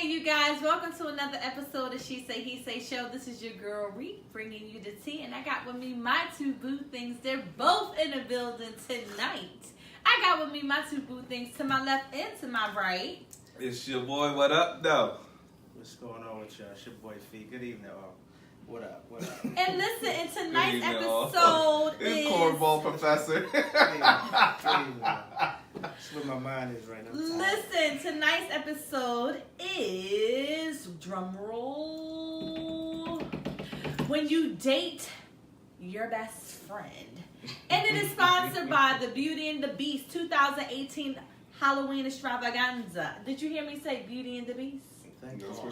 Hey you guys, welcome to another episode of She Say He Say Show. This is your girl Reek bringing you the tea, and I got with me my two boo things. They're both in the building tonight. I got with me my two boo things to my left and to my right. It's your boy. What up, though? What's going on with y'all? It's your boy Fee. Good evening, all. What up? What up? And listen, in tonight's Good evening, episode It's is Cornball Professor. Good evening. That's where my mind is right now. Listen, tonight's episode is drumroll. When you date your best friend. And it is sponsored by the Beauty and the Beast 2018 Halloween Extravaganza. Did you hear me say Beauty and the Beast?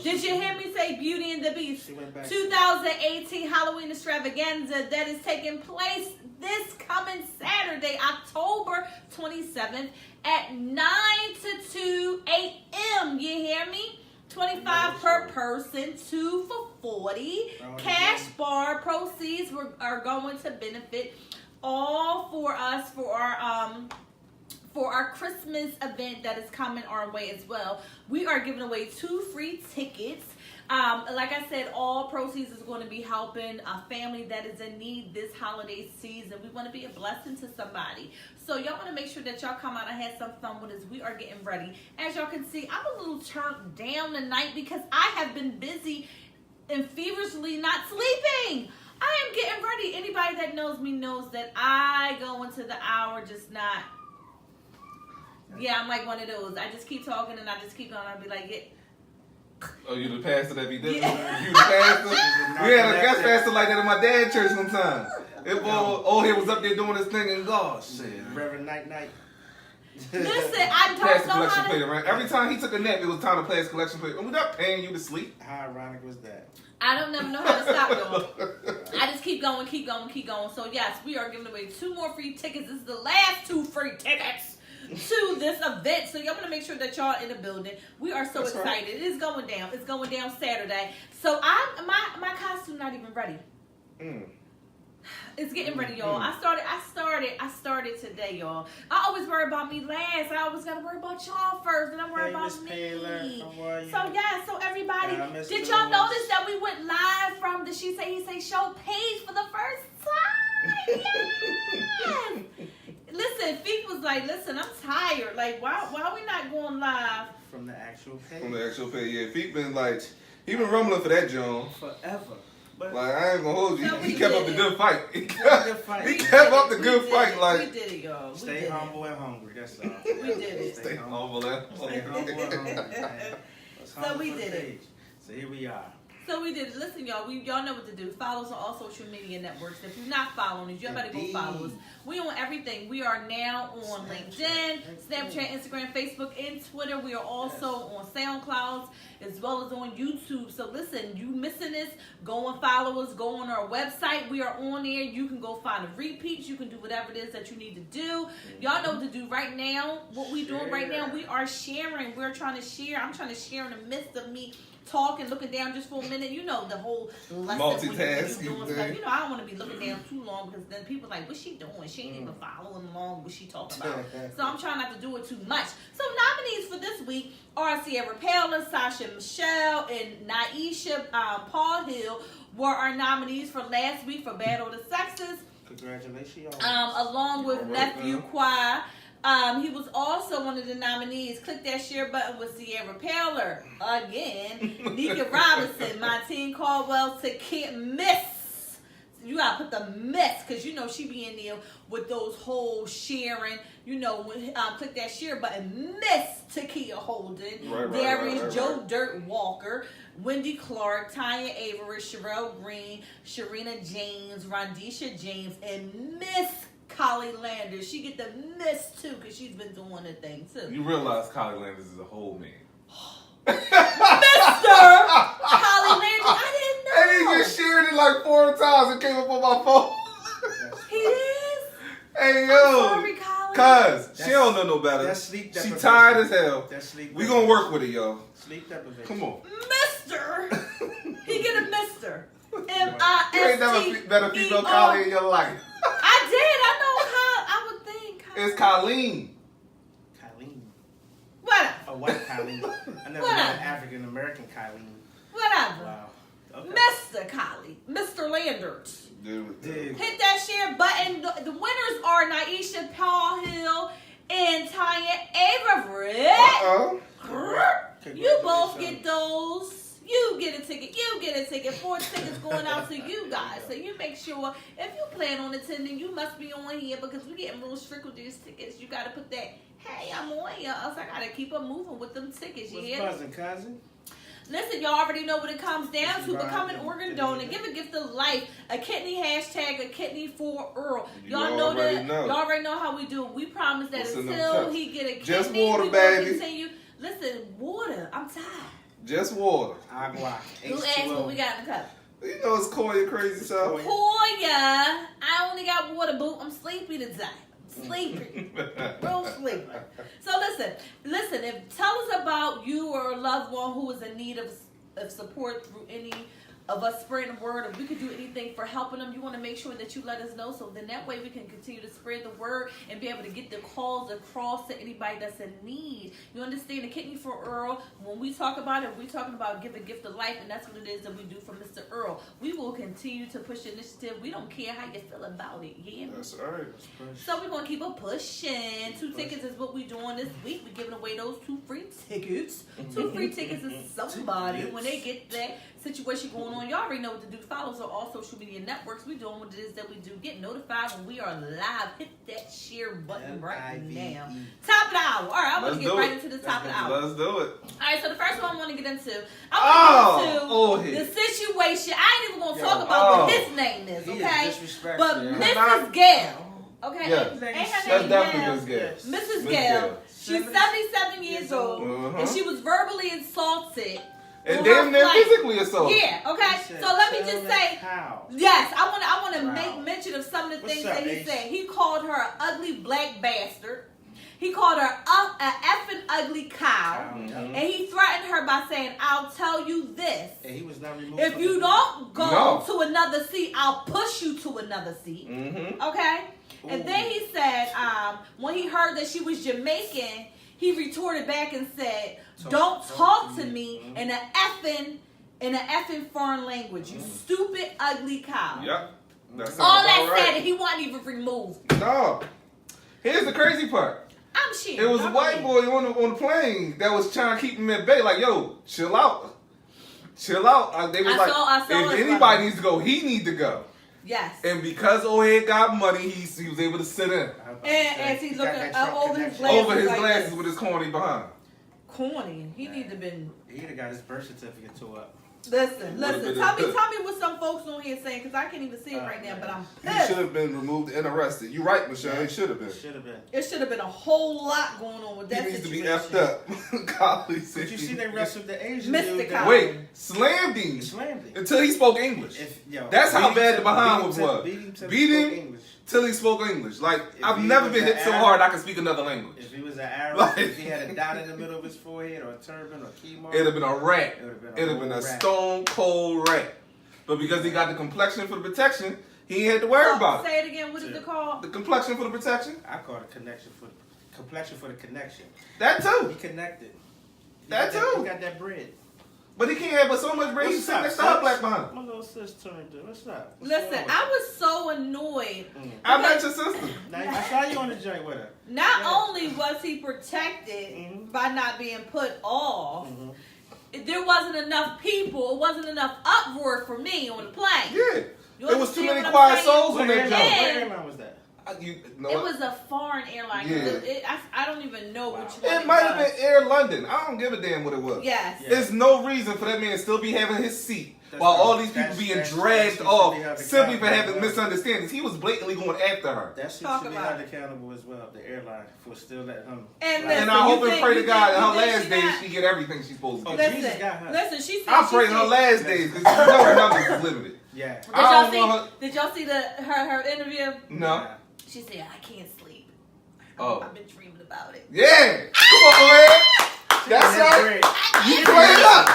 Did you hear me say Beauty and the Beast? 2018 Halloween Extravaganza that is taking place this coming Saturday, October 27th at 9 to 2 a.m. You hear me? 25 per person, 2 for 40. Cash bar proceeds are going to benefit all for us for our Christmas event that is coming our way as well. We are giving away 2 free tickets. Like I said, all proceeds is going to be helping a family that is in need this holiday season. We want to be a blessing to somebody. So y'all want to make sure that y'all come out and have some fun with us. We are getting ready. As y'all can see, I'm a little turned down tonight because I have been busy and feverishly not sleeping. I am getting ready. Anybody that knows me knows that I go into the hour just not. Yeah, I'm like one of those. I just keep talking and I just keep going. I'll be like, yeah. Oh, you the pastor that be different? Yeah. You the pastor? We had a guest pastor like that in my dad's church one time. That boy, old head was up there doing his thing and God said. Reverend Night. Listen, I Plastic don't know collection how plate to. around. Every time he took a nap, it was time to play his collection plate. And we're not paying you to sleep. How ironic was that? I don't never know how to stop, y'all. I just keep going. So yes, we are giving away 2 more free tickets. This is the last 2 free tickets to this event. So y'all want to make sure that y'all in the building. We are so excited. Right. It is going down. It's going down Saturday. So my costume not even ready. It's getting ready, y'all. I started today, y'all. I always worry about me last. I always gotta worry about y'all first, and I'm worried about me. Taylor, how are you? So everybody, did y'all notice that we went live from the She Say He Say Show page for the first time? Yes. Listen, Feet was like, listen, I'm tired. Like, why are we not going live? From the actual page. From the actual page, yeah. Feet been like, he been rumbling for that, John. Forever. Like, I ain't gonna hold you. No, He kept up the good fight. He kept up the good fight. Like, we did it, y'all. Stay humble and hungry. That's all. We did it. Stay humble and Stay humble and hungry, man. So we did it. So here we are. So we did it. Listen, y'all. Y'all know what to do. Follow us on all social media networks. If you're not following us, you better go follow us. We on everything. We are now on LinkedIn, Snapchat, Instagram, Facebook, and Twitter. We are also on SoundCloud as well as on YouTube. So listen, you missing this? Go and follow us. Go on our website. We are on there. You can go find the repeats. You can do whatever it is that you need to do. Y'all know what to do right now. What we doing right now? We are sharing. We're trying to share. I'm trying to share in the midst of me talking, looking down just for a minute. You know the whole lesson when you're doing stuff. You know, I don't want to be looking down too long because then people are like, what's she doing? She ain't even following along what she talking about. So I'm trying not to do it too much. So nominees for this week are Sierra Paola, Sasha Michelle, and Naisha Paul Hill were our nominees for last week for Battle of the Sexes. Congratulations. Along with Nephew Quai. He was also one of the nominees. Click that share button with Sierra Paola. Again. Nika Robinson, Montine Caldwell, Takia Miss. You gotta put the miss, because you know she be in there with those whole sharing. You know, click that share button. Miss Takia Holden. Darius Joe Dirt Walker. Wendy Clark, Tanya Avery, Sherelle Green, Sharina James, Rondisha James, and Miss Collie Landers. She get the miss too because she's been doing the thing too. You realize Collie Landers is a whole man. Mr. Collie Landers, I didn't know. And he just shared it like 4 times and came up on my phone. He is? Hey, yo. I'm sorry, Collie. Cuz, she don't know no better. That's sleep She deprivation. tired as hell. That's sleep We gonna work with it, yo. Sleep deprivation. Come on. Mr. He get a Mr. You ain't never met a female M-I-S-T-E-R. Collie in your life. I did. I know how. I would think. It's Colleen. Colleen. Whatever. A white Kylie. I never Whatever. met an African American Kylie. Whatever. Wow. Okay. Mr. Kylie. Mr. Landers. Dig. Hit that share button. The winners are Naisha Paul Hill and Tanya Avery. Uh-oh. You both get those. You get a ticket. You get a ticket. 4 tickets going out to you guys. So you make sure if you plan on attending, you must be on here because we getting real strict with these tickets. You got to put that, hey, I'm on here. Else I got to keep them moving with them tickets. You What's hear? buzzing, cousin? Listen, y'all already know what it comes down to. Become an organ donor. Give a gift of life. A kidney hashtag, a kidney for Earl. Y'all know already that. know. Y'all already know how we do it. We promise that What's in them until cups? he get a kidney, Just water, we gonna baby. continue. Listen, water. I'm tired. Just water. Agua. Who asked what we got in the cup? You know it's Koya crazy self. Koya, I only got water, boo. I'm sleepy today. Sleepy. Real sleepy. So listen, tell us about you or a loved one who is in need of support through any of us spreading the word. If we could do anything for helping them, you want to make sure that you let us know, so then that way we can continue to spread the word and be able to get the calls across to anybody that's in need. You understand? The Kidney for Earl, when we talk about it, we're talking about give a gift of life, and that's what it is that we do for Mr. Earl. We will continue to push the initiative. We don't care how you feel about it. Yeah. That's all right. So we're gonna keep it pushing. 2 tickets is what we're doing this week. We're giving away those 2 free tickets. 2 free tickets is somebody when they get that situation going on. Y'all already know what to do. Follow us on all social media networks. We're doing what it is that we do. Get notified when we are live. Hit that share button right now. Top of the hour. All right, I'm gonna get right into the top of the hour. Let's do it. All right, so the first one I want to get into, the situation. I ain't even gonna talk about what his name is, okay? But Mrs. Gail, okay? Yes. Ain't her That's name definitely Gail? Miss Gail. Mrs. Miss Gail. Gail. She's 77 years old, and she was verbally assaulted. And on damn her near flight. physically assaulted. Yeah, okay. So let me just say, How? yes, I want to Wow. make mention of some of the What's things up, that he Ace? said. He called her an ugly black bastard. He called her a effing ugly cow. Mhm. And he threatened her by saying, I'll tell you this. And he was not removed. If from you the- don't go No. to another seat, I'll push you to another seat. Mm-hmm. Okay? And Ooh. then he said, when he heard that she was Jamaican, he retorted back and said, don't talk to me in an effing foreign language, you stupid, ugly cow. Yep. That All sounds that about said, right. and he wasn't even removed. No. Here's the crazy part. I'm shit. It was a white boy on the plane that was trying to keep him at bay. Like, yo, chill out. Chill out. They was I saw if it, anybody brother. needs to go, he need to go. Yes. And because O'Head got money, he was able to sit in. And as he's got looking that up Trump over his connection. glasses, Over his like glasses this. with his corny behind. Corny. He need to been. He'd have got his birth certificate tore up. Listen. Would've been Tell me good. what some folks on here saying, because I can't even see it right now. But I'm He pissed. should have been removed and arrested. You're right, Michelle. He should have been. Should have been. It should have been a whole lot going on with He that needs to be situation. effed up. Golly, Did you see they wrestled the Asian Mr. dude? Kyle. Wait, slammed him Slammed him. until he spoke English. That's how bad the behind was. Beat him till he spoke English. Like, If I've he never was been an hit so Arab- hard I can speak another language. If he was an Arab, Like- if he had a dot in the middle of his forehead or a turban or key mark, It'd have been a rat. It would've been a It'd have been whole a rat. stone cold rat. But because he got the complexion for the protection, he ain't had to worry about it. Say it again. What is it called? The complexion for the protection? I call it connection for complexion for the connection. That He too. connected. He That got too. He got that bread. But he can't have but so much brain. He's sitting next to her black behind. My little sis turned to. What's up? What's Listen, going on? I was so annoyed. I met your sister. Now, I saw you on the joint with her. Not Yeah. only was he protected Mhm. by not being put off, Mhm. there wasn't enough people. It wasn't enough uproar for me on the plane. Yeah. You There was too understand many what I'm quiet saying? souls on What that airline, jump. Yeah. what airline was that? You know It what? was a foreign airline. Yeah. I don't even know Wow. which one. It might have was. been Air London. I don't give a damn what it was. Yes. Yeah. There's no reason for that man to still be having his seat That's while right. all these people That's- being that's- dragged that off should be held simply for accountable. having misunderstandings. He was blatantly going after her. That shit Talk should be about held it. accountable as well. The airline for still letting him. And fly. listen, And I hope you and pray to think- God in you her think last she days not- she get everything she's supposed to Oh, get. Jesus got her. Listen, she said I she pray in her said- last days because you know her numbers is limited. Yeah. Did I y'all don't want see? Did y'all see her interview? No. She said, "I can't sleep. Oh. I've been dreaming about it." Yeah. Come on, man. That's That's right. great. You play it up.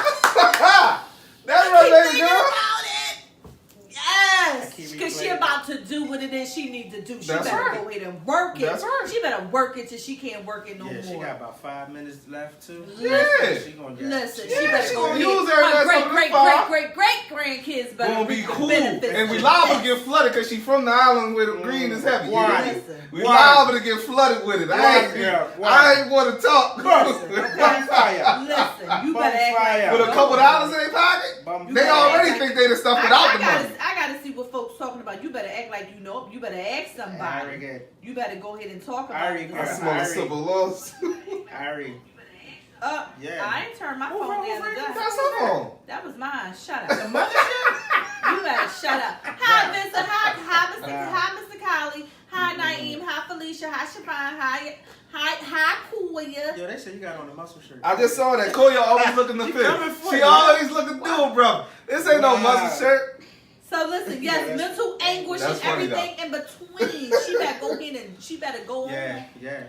That's right, baby girl. About it. Yes, keep because she replaying. about to do what it it is she needs to do. She That's better right. go ahead and work it. That's right. She better work it till she can't work it no Yeah, more. she got about 5 minutes left too. Yeah. She gonna get. Listen, Yeah, she better she go gonna ahead. use her last Great, one to great, five. great, great, great grandkids better Gonna be reap the cool, benefits and we of liable that. to get flooded because she from the island where the green is heavy. Why? Yeah. Listen. We Why? liable to get flooded with it. Why, girl? I ain't want to talk. Listen, bonfire. Listen, you better act Bonfire. like With a couple dollars in their pocket, Bonfire. they already think they the stuff without the money. I gotta see what folks talking about. You better act like you know. You better ask somebody. Ari, You better go ahead and talk about Ari, it. I smell a civil laws. Ari. Yeah. I ain't turned my Who phone the other ringing? day. That's her phone. That was mine. Shut The up. mothership? You better shut up. Hi, Vincent. Hi, Mr. Collie. Hi, Naeem. Hi, Felicia. Hi, Siobhan. Hi, Koya. Yo, they said you got on a muscle shirt. I just saw that. Koya always looking to She fit. coming for She you. always looking through, bro. This ain't no Wow. muscle shirt. So listen, yes, Yeah, mental anguish that's and funny, everything in between. She better go ahead and she better go on. Yeah.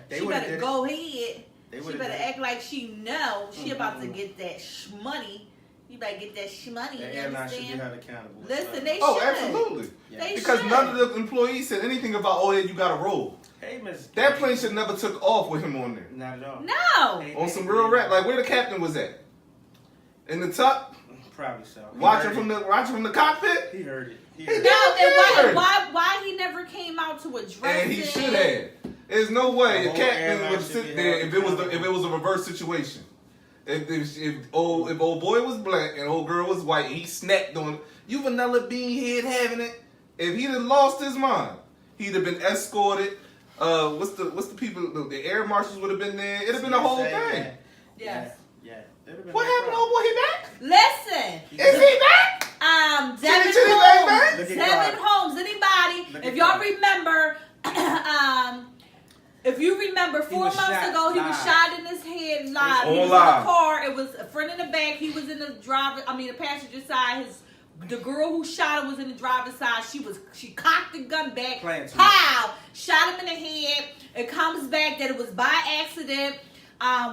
They She would've better did go it. ahead. They She would've better did it. act like she know she about to get that money. You better get that money. The You airline should be understand? held accountable. Listen, they Oh, should. absolutely. Yeah. They Because should. none of the employees said anything about, oh, yeah, you got to roll. Hey, Miss. That plane should never took off with him on there. Not at all. No. Hey, On some real rap, like where the captain was at. In the top, Probably so. He watching heard from the cockpit. He heard it. He He heard did. it. No, and why he never came out to address And he it? should have. There's no way The a whole captain airline would should sit be there held if it was a reverse situation. If old boy was black and old girl was white, and he snapped on it. You vanilla bean head having it. If he'd have lost his mind, he'd have been escorted. What's the people? The air marshals would have been there. It'd have been the whole thing. Yeah. Yes. Yeah. It'd have been What no happened, problem. old boy? He back? Listen. Is he back? Devin Chitty bang Holmes. bang? Look at Devin God. Holmes. Anybody? Look If at y'all God. remember, if you remember, 4 was months shot ago, he was live. shot in his head live. On He was in live. the car. It was a friend in the back. He was in the the passenger side. The girl who shot him was in the driver's side. She cocked the gun back. Playing too Pow! Shot him in the head. It comes back that it was by accident.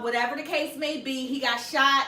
Whatever the case may be, he got shot.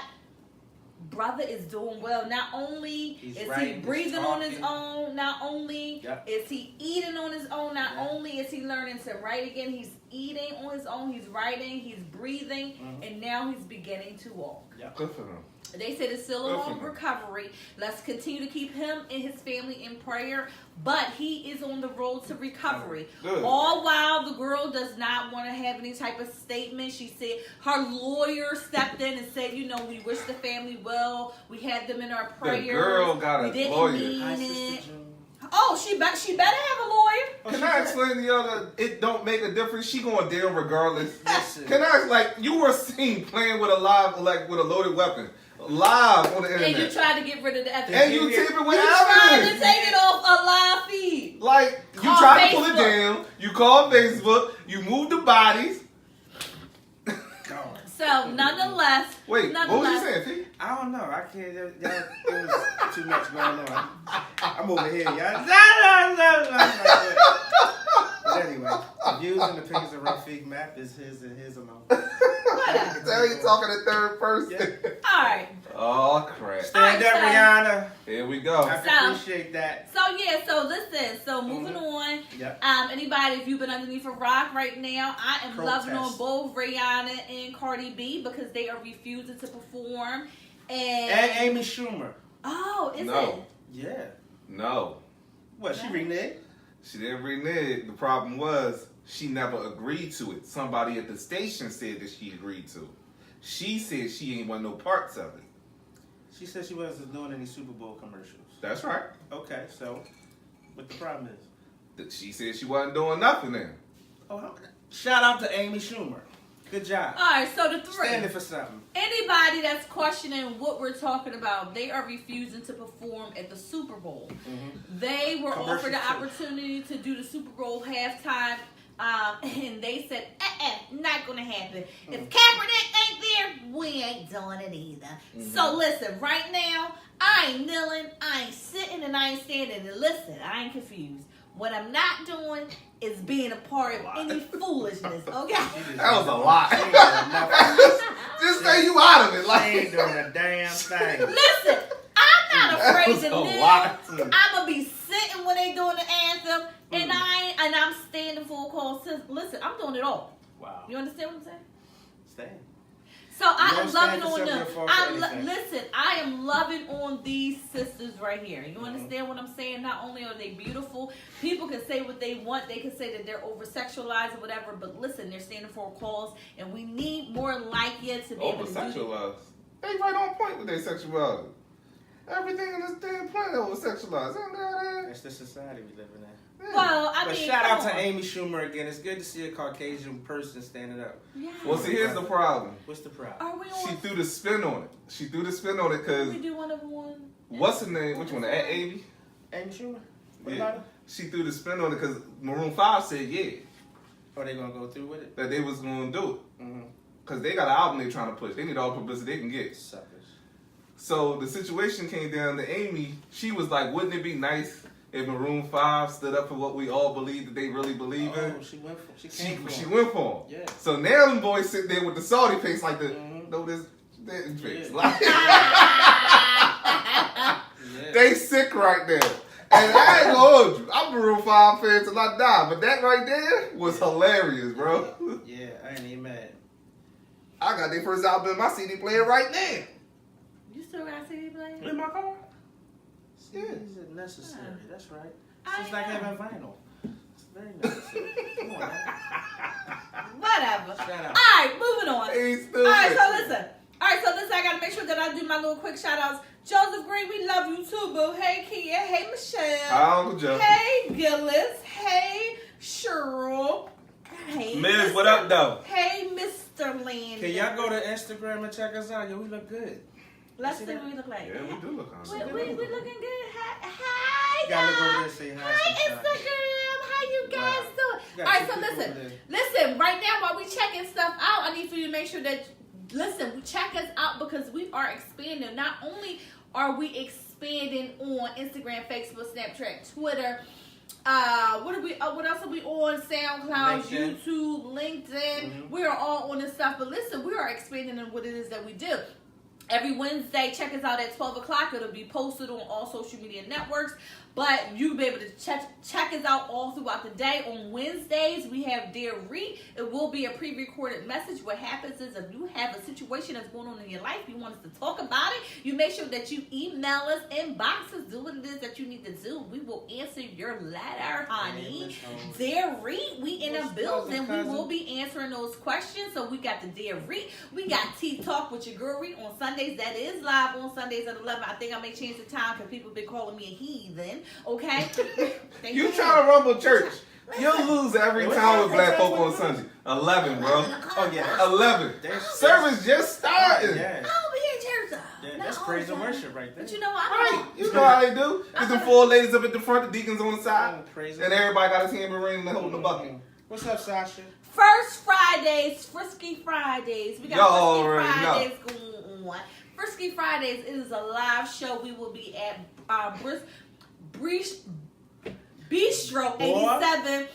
Brother is doing well. Not only He's is he writing, he's breathing on his talking. own, not only Yep. is he eating on his own, not Yeah. only is he learning to write again, he's eating on his own, he's writing, he's breathing, and now he's beginning to walk. Good for him. They said it's still a Good long for him. recovery. Let's continue to keep him and his family in prayer. But he is on the road to recovery. Good. All while the girl does not want to have any type of statement. She said her lawyer stepped in and said, we wish the family well. We had them in our prayers. girl got a we didn't lawyer. mean Hi, it. Sister June. Oh, she better have a lawyer. Can I explain the other? It don't make a difference. She going down regardless. Listen. Can I you were seen playing with a loaded weapon live on the internet, And you tried to get rid of the evidence. and you tape it with You tried to evidence. take it off a live feed. Like you Call tried to pull it Facebook. down. You called Facebook. You moved the bodies. God. So, nonetheless, Wait, what was you saying, T? I don't know. I can't. It was too much going on. I'm over here, y'all. But anyway, the views and opinions of Rafiq Map is his and his alone. Whatever. Tell you talking in third person. Yeah. All right. Oh crap! Stand up, Rihanna. Here we go. I So- appreciate that. So listen. So moving on. Yep. Anybody, if you've been underneath a rock right now, I am loving on Protest. both Rihanna and Cardi B because they are refusing to perform. And Amy Schumer. Oh, is No. it? Yeah. No, What, she No. reneged? she didn't renege. The problem was she never agreed to it. Somebody at the station said that she agreed to it. She said she ain't want no parts of it. She said she wasn't doing any Super Bowl commercials. That's right. Okay, so what the problem is? That she said she wasn't doing nothing then. Oh, shout out to Amy Schumer. Good job. All right. So the three. Standing for something. Anybody that's questioning what we're talking about, they are refusing to perform at the Super Bowl. They were Commercial offered the too. opportunity to do the Super Bowl halftime, and they said, not gonna happen. If Kaepernick ain't there, we ain't doing it either. So listen, right now, I ain't kneeling, I ain't sitting, and I ain't standing. And listen, I ain't confused. What I'm not doing is being a part of any foolishness, okay? That was a lot. She ain't doing nothing. Just say you out of it. She Like ain't doing a damn thing. Listen, I'm not That afraid was to a kneel. lot. I'm gonna be sitting when they doing the anthem, and I'm standing full call. Listen, I'm doing it all. Wow. You understand what I'm saying? Stand. So I am don't loving stand on yourself them. your fault for anything. Listen, I am loving on these sisters right here. You understand what I'm saying? Not only are they beautiful, people can say what they want. They can say that they're over sexualized or whatever. But listen, they're standing for a cause, and we need more like you to be able to do. Over-sexualized. They right on point with their sexuality. Everything in this damn planet over-sexualized. Ain't that it? That's the society we live in. Yeah. Well, I But mean, shout out come to on. Amy Schumer again. It's good to see a Caucasian person standing up. Yeah. Well, see, here's the problem. What's the problem? Are we on? She threw the spin on it. She threw the spin on it because we do one of one. what's her name? Which one? Amy? Amy Schumer? What Yeah. about her? She threw the spin on it because Maroon 5 said yeah, Are they gonna go through with it? that they was going to do it. Mm-hmm. Because they got an album they trying to push. They need all the publicity they can get. Suckers. So the situation came down to Amy. She was like, wouldn't it be nice if Maroon 5 stood up for what we all believe that they really believe in? Oh, she went for. She came for. She him. went for him. Yeah. So now them boys sit there with the salty face like the, Mhm. no, this face. Yeah. Like, Yeah. they sick right there. And I ain't gonna hold you. I'm a Maroon 5 fan till I die. But that right there was hilarious, bro. Yeah, I ain't even mad. I got their first album in my CD player right now. You still got CD playing? In my car. Yeah. CDs are necessary. That's right. I It's like know. having vinyl. It's very necessary. Come on, man. Whatever. Shout out. Alright, moving on. Ain't stupid. Alright, so listen. I gotta make sure that I do my little quick shout outs. Joseph Green, we love you too, boo. Hey Kia, hey Michelle. Hi, Uncle Joe. Hey Gillis, hey Cheryl. Hey Miz, Mr. what up, though? Hey Mr. Land. Can y'all go to Instagram and check us out? Yo, we look good. Let's See see that? what we look like. Yeah, we do look We on. looking good. Hi, You gotta look over there y'all. and say hi Hi, sometime. Instagram. How you guys Wow. doing? You got All right, two so people listen. over there. Listen, right now while we checking stuff out, I need for you to make sure that, listen, check us out because we are expanding. Not only are we expanding on Instagram, Facebook, Snapchat, Twitter, what else are we on? SoundCloud, LinkedIn. YouTube, LinkedIn. Mhm. We are all on this stuff. But listen, we are expanding in what it is that we do. Every Wednesday, check us out at 12 o'clock. It'll be posted on all social media networks. But you'll be able to check us out all throughout the day. On Wednesdays, we have Dear Read. It will be a pre-recorded message. What happens is if you have a situation that's going on in your life, you want us to talk about it, you make sure that you email us, inbox us, do what it is that you need to do. We will answer your letter, honey. Dear Read, we in a What's building. We cousin? will be answering those questions. So we got the Dear Read. We got Tea Talk with your girl Read on Sundays. That is live on Sundays at 11. I think I may change the time because people been calling me a heathen. Okay? Thank You trying to rumble church. You'll Listen. lose every What's time that? with black What's folk that? on Sunday. 11, bro. Oh, yeah. 11. That's- Service just started. Yeah. I'll be in church though. Yeah, Not that's all praise the and time. worship right there. But you know what? Right. You know how they do. Get the four ladies up at the front, the deacons on the side, Oh, praise and and everybody got his tambourine and holding the bucket. What's up, Sasha? First Fridays, Frisky Fridays. We got Y'all Frisky already know. Fridays going on. Frisky Fridays is a live show. We will be at Bistro 87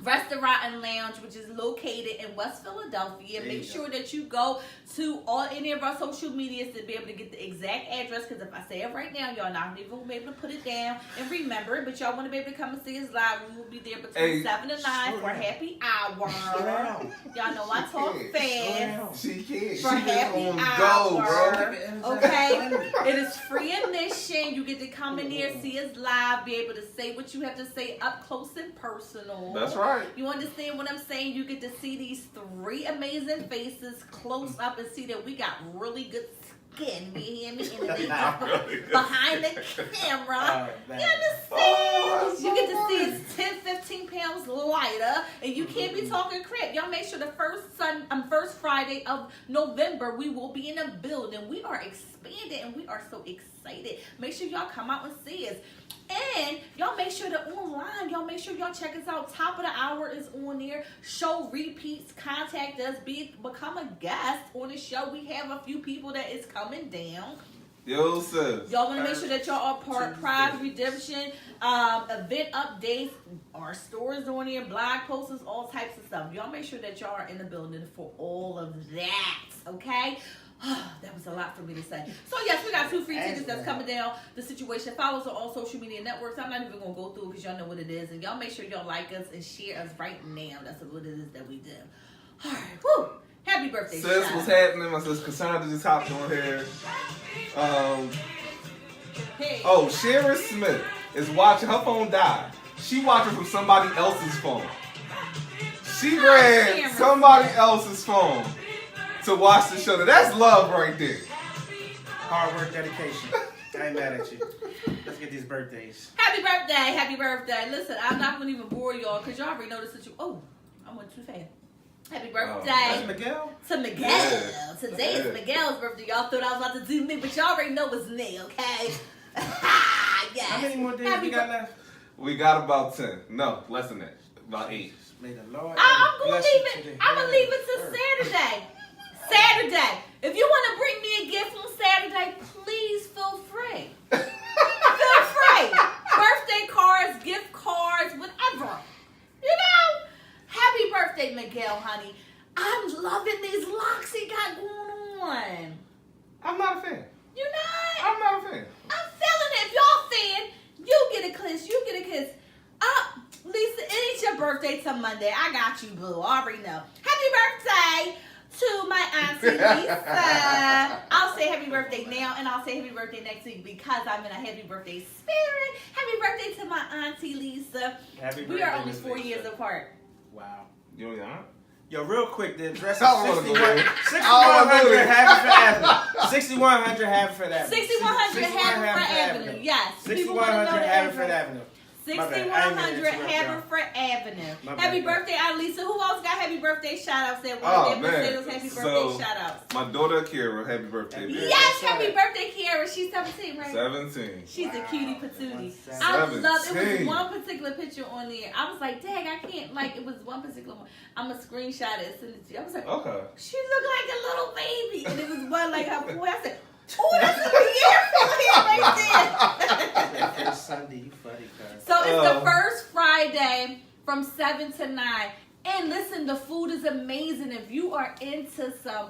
Restaurant and Lounge, which is located in West Philadelphia. There Make you sure that you go to any of our social medias to be able to get the exact address. Because if I say it right now, y'all not even gonna be able to put it down and remember it. But y'all want to be able to come and see us live. We will be there between 7 and 9 for happy hour. down. Y'all know I talk Slow fast. down. She can't. For She happy been on hour. go, bro. Okay, it is free admission. You get to come in here, see us live, be able to say what you have to say up close and personal. That's right. You understand what I'm saying? You get to see these three amazing faces close up and see that we got really good skin. You hear me? And they just behind the camera. You understand? Oh, You get to so see funny. it's 10, 15 pounds lighter, and you can't be talking crap. Y'all make sure the first Friday of November, we will be in a building. We are expanding, and we are so excited. Make sure y'all come out and see us. And y'all make sure that online, y'all make sure y'all check us out. Top of the hour is on there. Show repeats. Contact us. Become a guest on the show. We have a few people that is coming down. Yo, sis. Y'all want to make sure that y'all are part Pride Redemption, event updates, our stores on here, blog posts, all types of stuff. Y'all make sure that y'all are in the building for all of that, okay? That was a lot for me to say. So yes, we got 2 free tickets that's coming down. The Situation follow us on all social media networks. I'm not even going to go through it because y'all know what it is. And y'all make sure y'all like us and share us right now. That's what it is that we do. All right, woo. Happy birthday, Sis, Shana. what's happening? My sis Cassandra just hopped on here. Hey. Oh, Sharon Smith is watching. Her phone died. She watching from somebody else's phone. She grabbed Sharon somebody Smith. else's phone to watch the show. Now, that's love right there. Hard work, dedication. I ain't mad at you. Let's get these birthdays. Happy birthday, happy birthday. Listen, I'm not going to even bore y'all because y'all already know the situation. Oh, I went too fast. Happy birthday That's Miguel? to Miguel. Yeah. Today is Miguel's birthday. Y'all thought I was about to do me, but y'all already know it's me, okay? Yes. How many more days Happy we got bir- left? We got about 10. No, less than that. About 8. May the Lord I'm going bless to you leave it. today. I'm going to leave it to Saturday. Saturday. If you want to bring me a gift on Saturday, please feel free. Feel free. Birthday cards, gift cards, whatever. You know? Happy birthday, Miguel, honey. I'm loving these locks he got going on. I'm not a fan. You know? I'm not a fan. I'm feeling it. If y'all fan, you get a kiss. You get a kiss. Lisa, it ain't your birthday till Monday. I got you, boo. I already know. Happy birthday to my auntie Lisa. I'll say happy birthday now, and I'll say happy birthday next week because I'm in a happy birthday spirit. Happy birthday to my auntie Lisa. Happy We are birthday, only Miss 4 Lisa. years apart. Wow. You know what? Yo, real quick, the address is I don't wanna go 6100 there. I don't wanna go there. Haverford Avenue. 6100 Haverford Avenue. 6100 Haverford Avenue. Yes. People wanna know 6100 the Haverford address. Avenue. 6100 interrupt y'all. Haverford Avenue. My Happy bad. birthday, Aunt Lisa. Who else got happy birthday shout outs there? Oh, Say man. those happy birthday So, shout outs. my daughter Kira, happy birthday, baby. Yes, shout happy out. birthday, Kiara. She's 17, right? 17. She's a Wow. cutie patootie. 17. I love it. Was 17. one particular picture on there. I was like, dang, I can't. Like, it was one particular one. I'm going to screenshot it and send it to you. I was like, Okay. she looked like a little baby. And it was one like her boy. I said, oh, that's a year right there. First Sunday, you funny, cuz. So it's the first Friday from 7 to 9. And listen, the food is amazing. If you are into some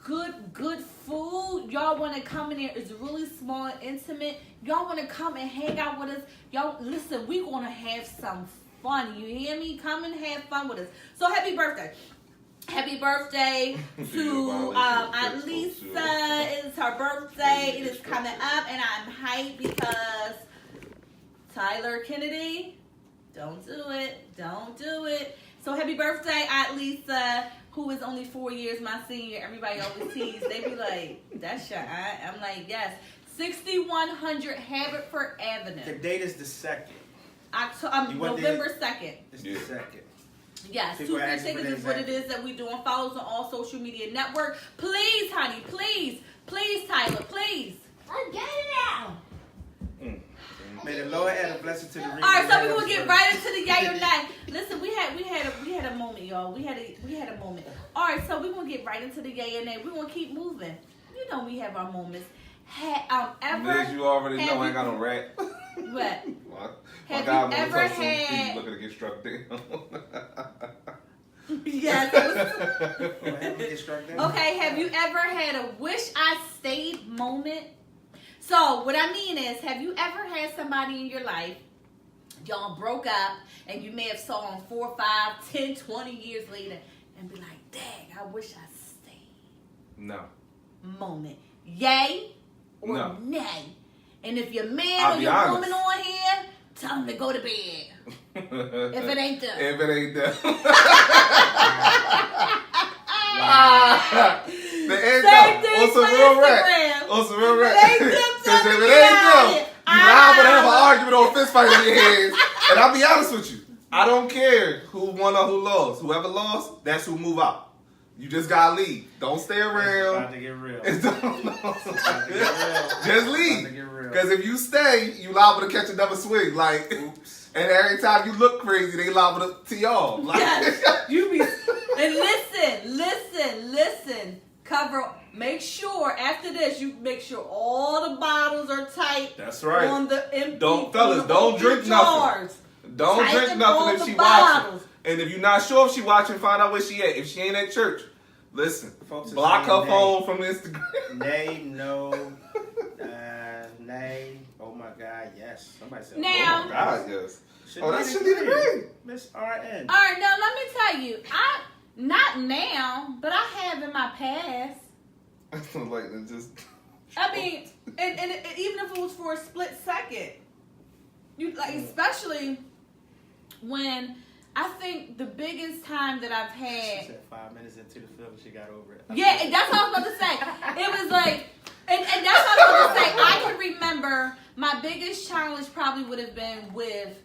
good food, y'all want to come in here. It's really small and intimate. Y'all want to come and hang out with us. Y'all, listen, we're going to have some fun. You hear me? Come and have fun with us. So happy birthday. Happy birthday to Aunt Lisa. It is her birthday. It is coming up, and I'm hyped because Tyler Kennedy, don't do it. Don't do it. So happy birthday, Aunt Lisa, who is only 4 years my senior. Everybody always tease. They be like, that's your aunt? I'm like, yes. 6100 Haverford The Avenue. date is the 2nd. October, You want the- November 2nd. It's Yeah. the 2nd. Yes, People 2 free asking for tickets is the what it exact- is that we doing. Follow us on all social media network. Please, honey, please, Tyler, please. I get it out. May the Lord add a blessing to the reading. All right, so of we're gonna His get word. right into the yay or nay. Listen, we had a moment, y'all. We had a moment. All right, so we're gonna get right into the yay or nay. We're gonna keep moving. You know we have our moments. Liz, you already know I ain't got no rat. What? My Have God, you I'm ever gonna touch some had- feet looking to get struck down. Yes. Well, have we get struck down? Okay, have you ever had a wish I stayed moment? So, what I mean is, have you ever had somebody in your life, y'all broke up, and you may have saw them 4, 5, 10, 20 years later, and be like, dang, I wish I stayed No. moment. Yay or No. nay? And if your man I'll or be your honest. woman on here, tell them to go to bed. If it ain't them. If it ain't them. The end Same up. thing On some for real Instagram. rap. On some real If rap. it ain't them, Because tell if them it to get ain't out them, of it. you liable to have an argument or a fist fight in your hands. And I'll be honest with you. I don't care who won or who lost. Whoever lost, that's who move out. You just gotta leave. Don't stay It's about around. to get real. It's It's about to get real. Just It's about to leave. get real. Because if you stay, you liable to catch another swing. Like, Oops. and every time you look crazy, they liable to tee off. Like, Yes, you be. And listen. cover. Make sure after this, you make sure all the bottles are tight. That's right. On the empty, Don't, fellas, on the don't empty drink jars. nothing. Don't Tighten drink all nothing if the she bottles. watching. And if you're not sure if she watching, find out where she at. If she ain't at church, listen. Folks are Block saying her phone from Instagram. Nay, no, nay. Oh my God, yes. Somebody said. Now- Oh my God, yes. Shanita Oh, that's Shanita Green. Miss RN. All right, now let me tell you, not now, but I have in my past. I feel like it just. I mean, and even if it was for a split second, you like, especially when I think the biggest time that I've She had. said 5 minutes into the film, she got over it. Yeah, and that's what I was about to say. It was like, and that's what I was about to say. I can remember my biggest challenge probably would have been with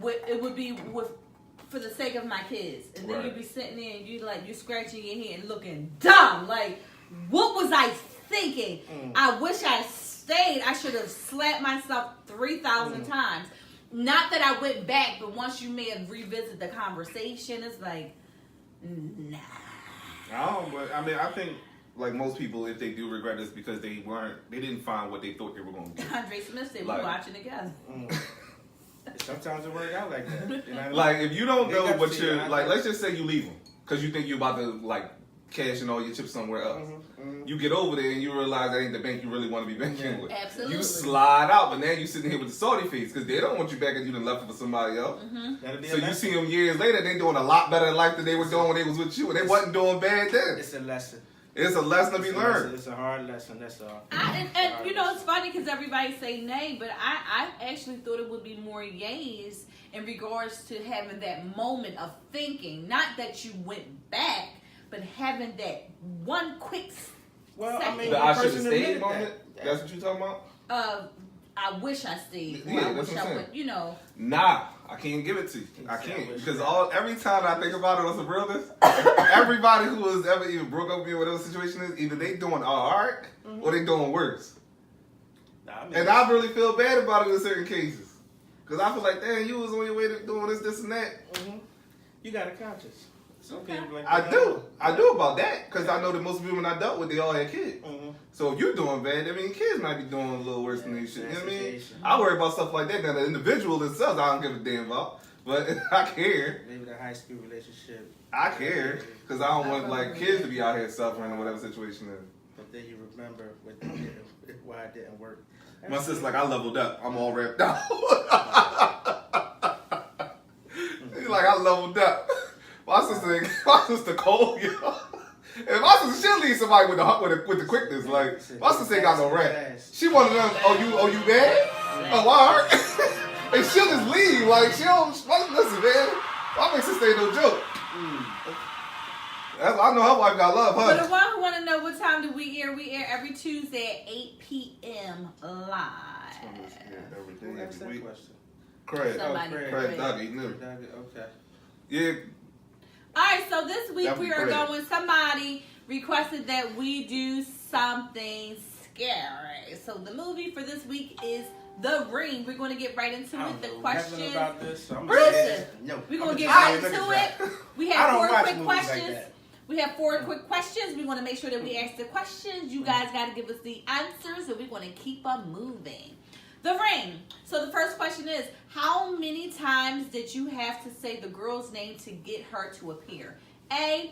it would be with for the sake of my kids, and then Right. you'd be sitting there and you're scratching your head and looking dumb. Like, what was I thinking? I wish I stayed. I should have slapped myself 3,000 times. Not that I went back, but once you may have revisited the conversation, it's like, nah. But I mean, I think like most people, if they do regret this because they didn't find what they thought they were going to get. Andre Smith said, Like- we're watching together. Sometimes it work out like that. You know what I mean? Like if you don't They know got what to you're see it. like, let's just say you leave them because you think you're about to like cash in all your chips somewhere else. You get over there and you realize that ain't the bank you really want to be banking with. Absolutely. You slide out, but now you sitting here with the salty face because they don't want you back and you done left it for somebody else. That'll be So a you lesson. see them years later, they doing a lot better in life than they were doing when they was with you, and they wasn't doing bad then. It's a lesson. It's a lesson to be It's a lesson. learned. It's a hard lesson. That's all. And you know, it's funny because everybody say nay, but I actually thought it would be more yays in regards to having that moment of thinking. Not that you went back, but having that one quick Well, I mean, The I should have person stayed admitted moment. that. That's what you talking about? I wish I stayed. Yeah, Or I that's wish what I'm I saying. would, you know. Nah, I can't give it to you. I I can't wish because that. every time I think about it on some realness, everybody who has ever even broke up with me or whatever the situation is, either they doing alright or they doing worse. Nah, I mean, And I really feel bad about it in certain cases because I feel like, damn, you was on your way to doing this, and that. you got a conscience. Some people like I do about that because I know that most of the women I dealt with, they all had kids. So if you're doing bad, I mean, kids might be doing a little worse than they should. You know what I mean? Association. I worry about stuff like that. Now, the individual themselves, I don't give a damn about. But I care. Maybe the high school relationship. I care because I don't want like kids to be out here suffering or whatever situation is. But then you remember why it didn't work. My sister's like, I leveled up. I'm all wrapped out. He's like, I leveled up. My sister cold, yo. And my sister, she'll leave somebody with the quickness. Like, my sister ain't got no rap. She one of them, oh, you bad? Oh, alright. And she'll just leave. Like, she don't, listen, man. My big sister ain't no joke. I know her wife got love, For the huh? one who want to know what time do we air every Tuesday at 8 p.m. live. Who asked that question? Craig. Somebody. Craig Dougie, knew. Okay. Yeah. All right, so this week That was we are great. going. Somebody requested that we do something scary. So the movie for this week is The Ring. We're going to get right into I it. don't The know question. nothing about this, so I'm Listen, no. we're going to get I'm right just into looking it. at We I have don't 4 watch quick movies like questions. that. We have 4 quick questions. We want to make sure that we ask the questions. You guys got to give us the answers, and we're going to keep them moving. The Ring. So the first question is, how many times did you have to say the girl's name to get her to appear? A,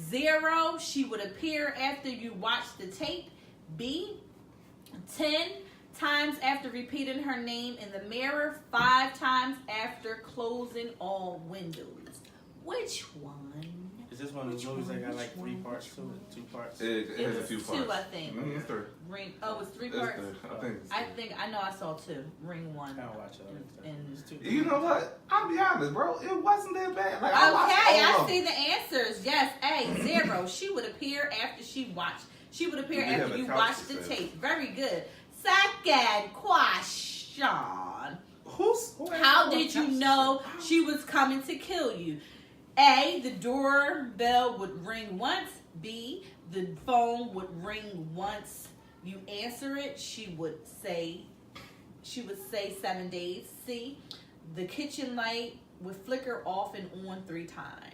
0. She would appear after you watch the tape. B, 10 times after repeating her name in the mirror. 5 times after closing all windows. Which one? Is this one of those movies that got like 3 parts to it? 2 parts? It has a was few 2, parts. I think. It's 3. Ring. Oh, it's 3 It's parts. 3. I think. I know I saw 2. Ring 1. I don't watch all that. And- It's too You know what? I'll be honest, bro. It wasn't that bad. Like, I watched Okay, all I of see them. the answers. Yes, A, 0. She would appear after she watched. She would appear We have after a you couch watched that the says- tape. Very good. Second question. How did you know she was coming to kill you? A, the doorbell would ring once. B, the phone would ring once. You answer it, she would say 7 days. C, the kitchen light would flicker off and on 3 times.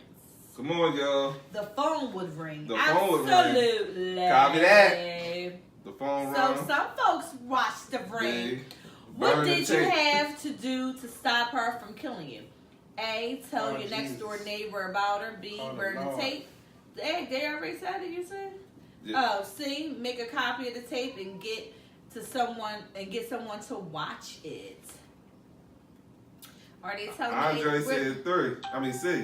Come on, y'all. The phone would ring. The phone would ring. Absolutely. Copy that. The phone So rung. some folks watch the ring. Big. What Burn the did you tape. have to do to stop her from killing you? A, tell Oh, your next door Jesus. neighbor about her. B, Oh, burn the Lord. tape. They already said it, you said? Yeah. Oh, C, make a copy of the tape and get someone to watch it. Are they telling Andre me? said 3. I mean, C.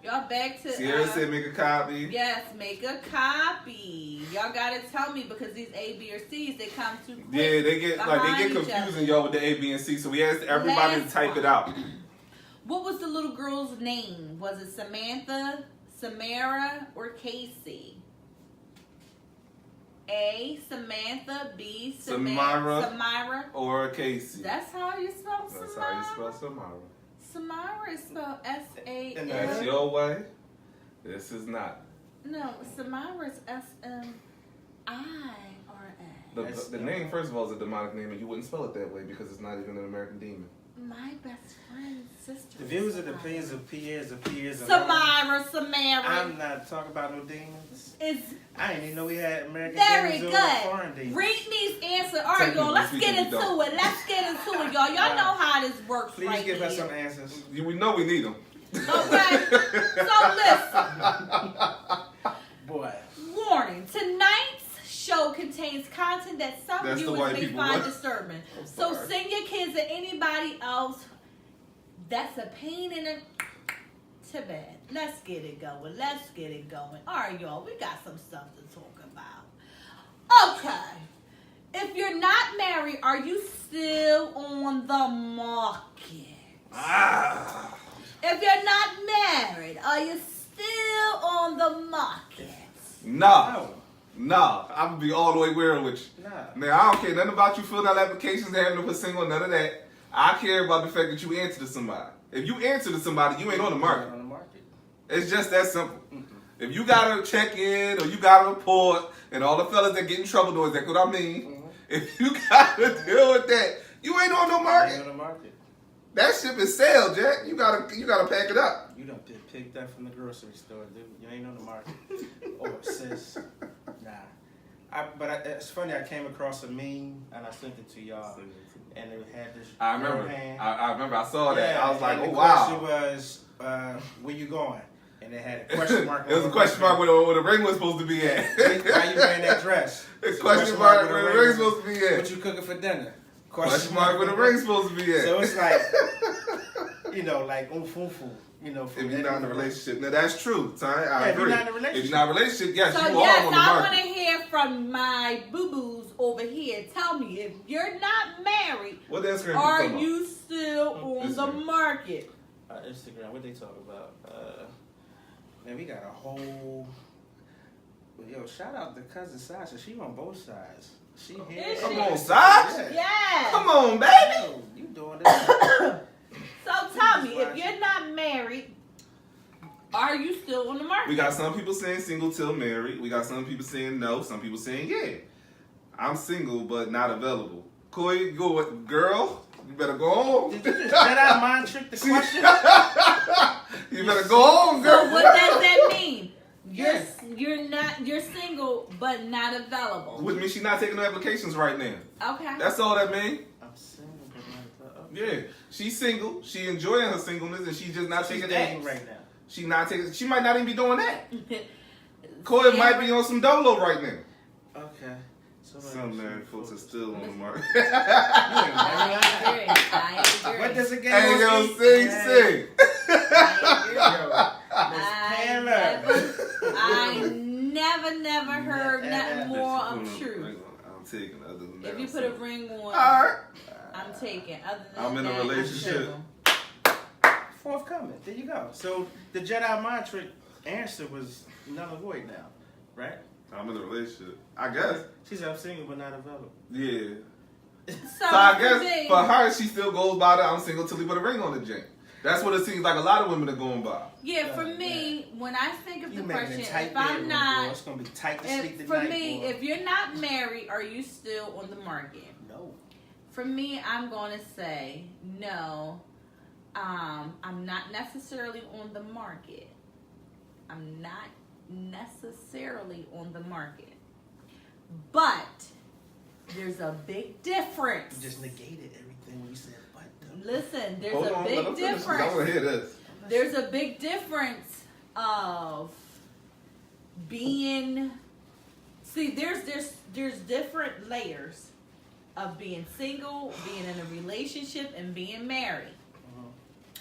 Y'all back to Sierra said make a copy. yes, make a copy. Y'all gotta tell me because these A, B, or C's they come too quick. Yeah, they get behind each confusing other. y'all with the A, B, and C. So we asked everybody Last to type one. it out. What was the little girl's name? Was it Samantha, Samara, or Casey? A, Samantha. B, Samara. Samara. Or Casey. That's how you spell That's Samara. how you spell Samara. Samara is spelled S-A-M. And That's your way. This is not. No, Samara is S-M-I-R-A. The name, first of all, is a demonic name, and you wouldn't spell it that way because it's not even an American demon. My best friend's sister. The views and opinions of peers alone. Samara, Samara. I'm not talking about no demons. It's I didn't even know we had American very demons or good. foreign demons. Read these answers. All right, y'all. Let's get Technically into speaking, it. Let's get into it, y'all. Y'all know how this works, Please right give us here. some answers. We know we need them. Okay. So listen. Boy. Warning: tonight's show contains content that some That's the viewers white may people find one. disturbing. I'm So sorry. send your kids or anybody else that's a pain in the to bed. Let's get it going. Let's get it going. All right, y'all. We got some stuff to talk about. Okay. If you're not married, are you still on the market? Ah. If you're not married, are you still on the market? Nah. No. Nah. I'm going to be all the way weird with you. Nah. Now, I don't care nothing about you filling out applications and having to put single, none of that. I care about the fact that you answer to somebody. If you answer to somebody, you ain't on the market. On the market. It's just that simple. If you got to check in or you got to report, and all the fellas that get in trouble know exactly what I mean. If you got to deal with that, you ain't on no Ain't market. on the market. That ship is sailed, Jack. You gotta pack it up. You done picked up from the grocery store, dude. You ain't on the market. Or sis. Nah. It's funny, I came across a meme and I sent it to y'all. And it had this I remember. hand. I remember. I saw that. Yeah, I was like, and oh the wow. question was, where you going? And it had a question mark. It was a on question mark it. where the ring was supposed to be at. Why you wearing that dress? It's It's a question mark with a where the ring. ring's supposed to be What at. you cooking for dinner? Question mark where the ring's supposed to be at. So it's like, like oomph. If you're not in a relationship, now that's true. Ty, I Yeah, if you're agree. not in a relationship. If you're not in a relationship, yes, So you yes, are on the I want to market. hear from my boo-boos over here. Tell me, if you're not married, What that screen are talking you still on the Instagram. market? Instagram, what they talk about? Man, we got a whole. Yo, shout out to cousin Sasha. She on both sides. She here. Is Come she? on, Saj. Yeah. Yes. Come on, baby. Yo, you doing this? So tell me, if you're not married, are you still on the market? We got some people saying single till married. We got some people saying no. Some people saying yeah. I'm single but not available. Koi, you go with girl. You better go home. Did you just Jedi mind trick the question? You better go home, girl. So what does that mean? Yeah. You're single but not available. Which means she's not taking no applications right now. Okay. That's all that means. I'm single but not available. Yeah, she's single. She enjoying her singleness, and she's just not She's taking dating apps. right now. She not taking. She might not even be doing that. Koi might be on some dolo right now. Okay. So Some married folks are still on the market. I agree. What does it get? Hey, yo, sing. I never heard nothing more of true. I'm taking other than that. If you put a ring on, Alright. I'm taking. Other than I'm in a that, relationship. single. Forthcoming. There you go. So the Jedi mind trick answer was null and void now, right? I'm in a relationship. I guess. She said I'm single but not available. Yeah. So, So I guess me, for her, she still goes by the I'm single till he put a ring on the jank. That's what it seems like a lot of women are going by. yeah, for me, when I think of You the making question, a tight if I'm bedroom, boy. not, It's gonna be tight to sleep if, tonight, for me, boy. if you're not married, are you still on the market? No. For me, I'm going to say no. I'm not necessarily on the market. I'm not necessarily on the market. But there's a big difference. You just negated everything when you said but. Listen, there's Hold a on, let big him finish. I difference. want to hear this. There's a big difference of being. See, there's different layers of being single, being in a relationship, and being married.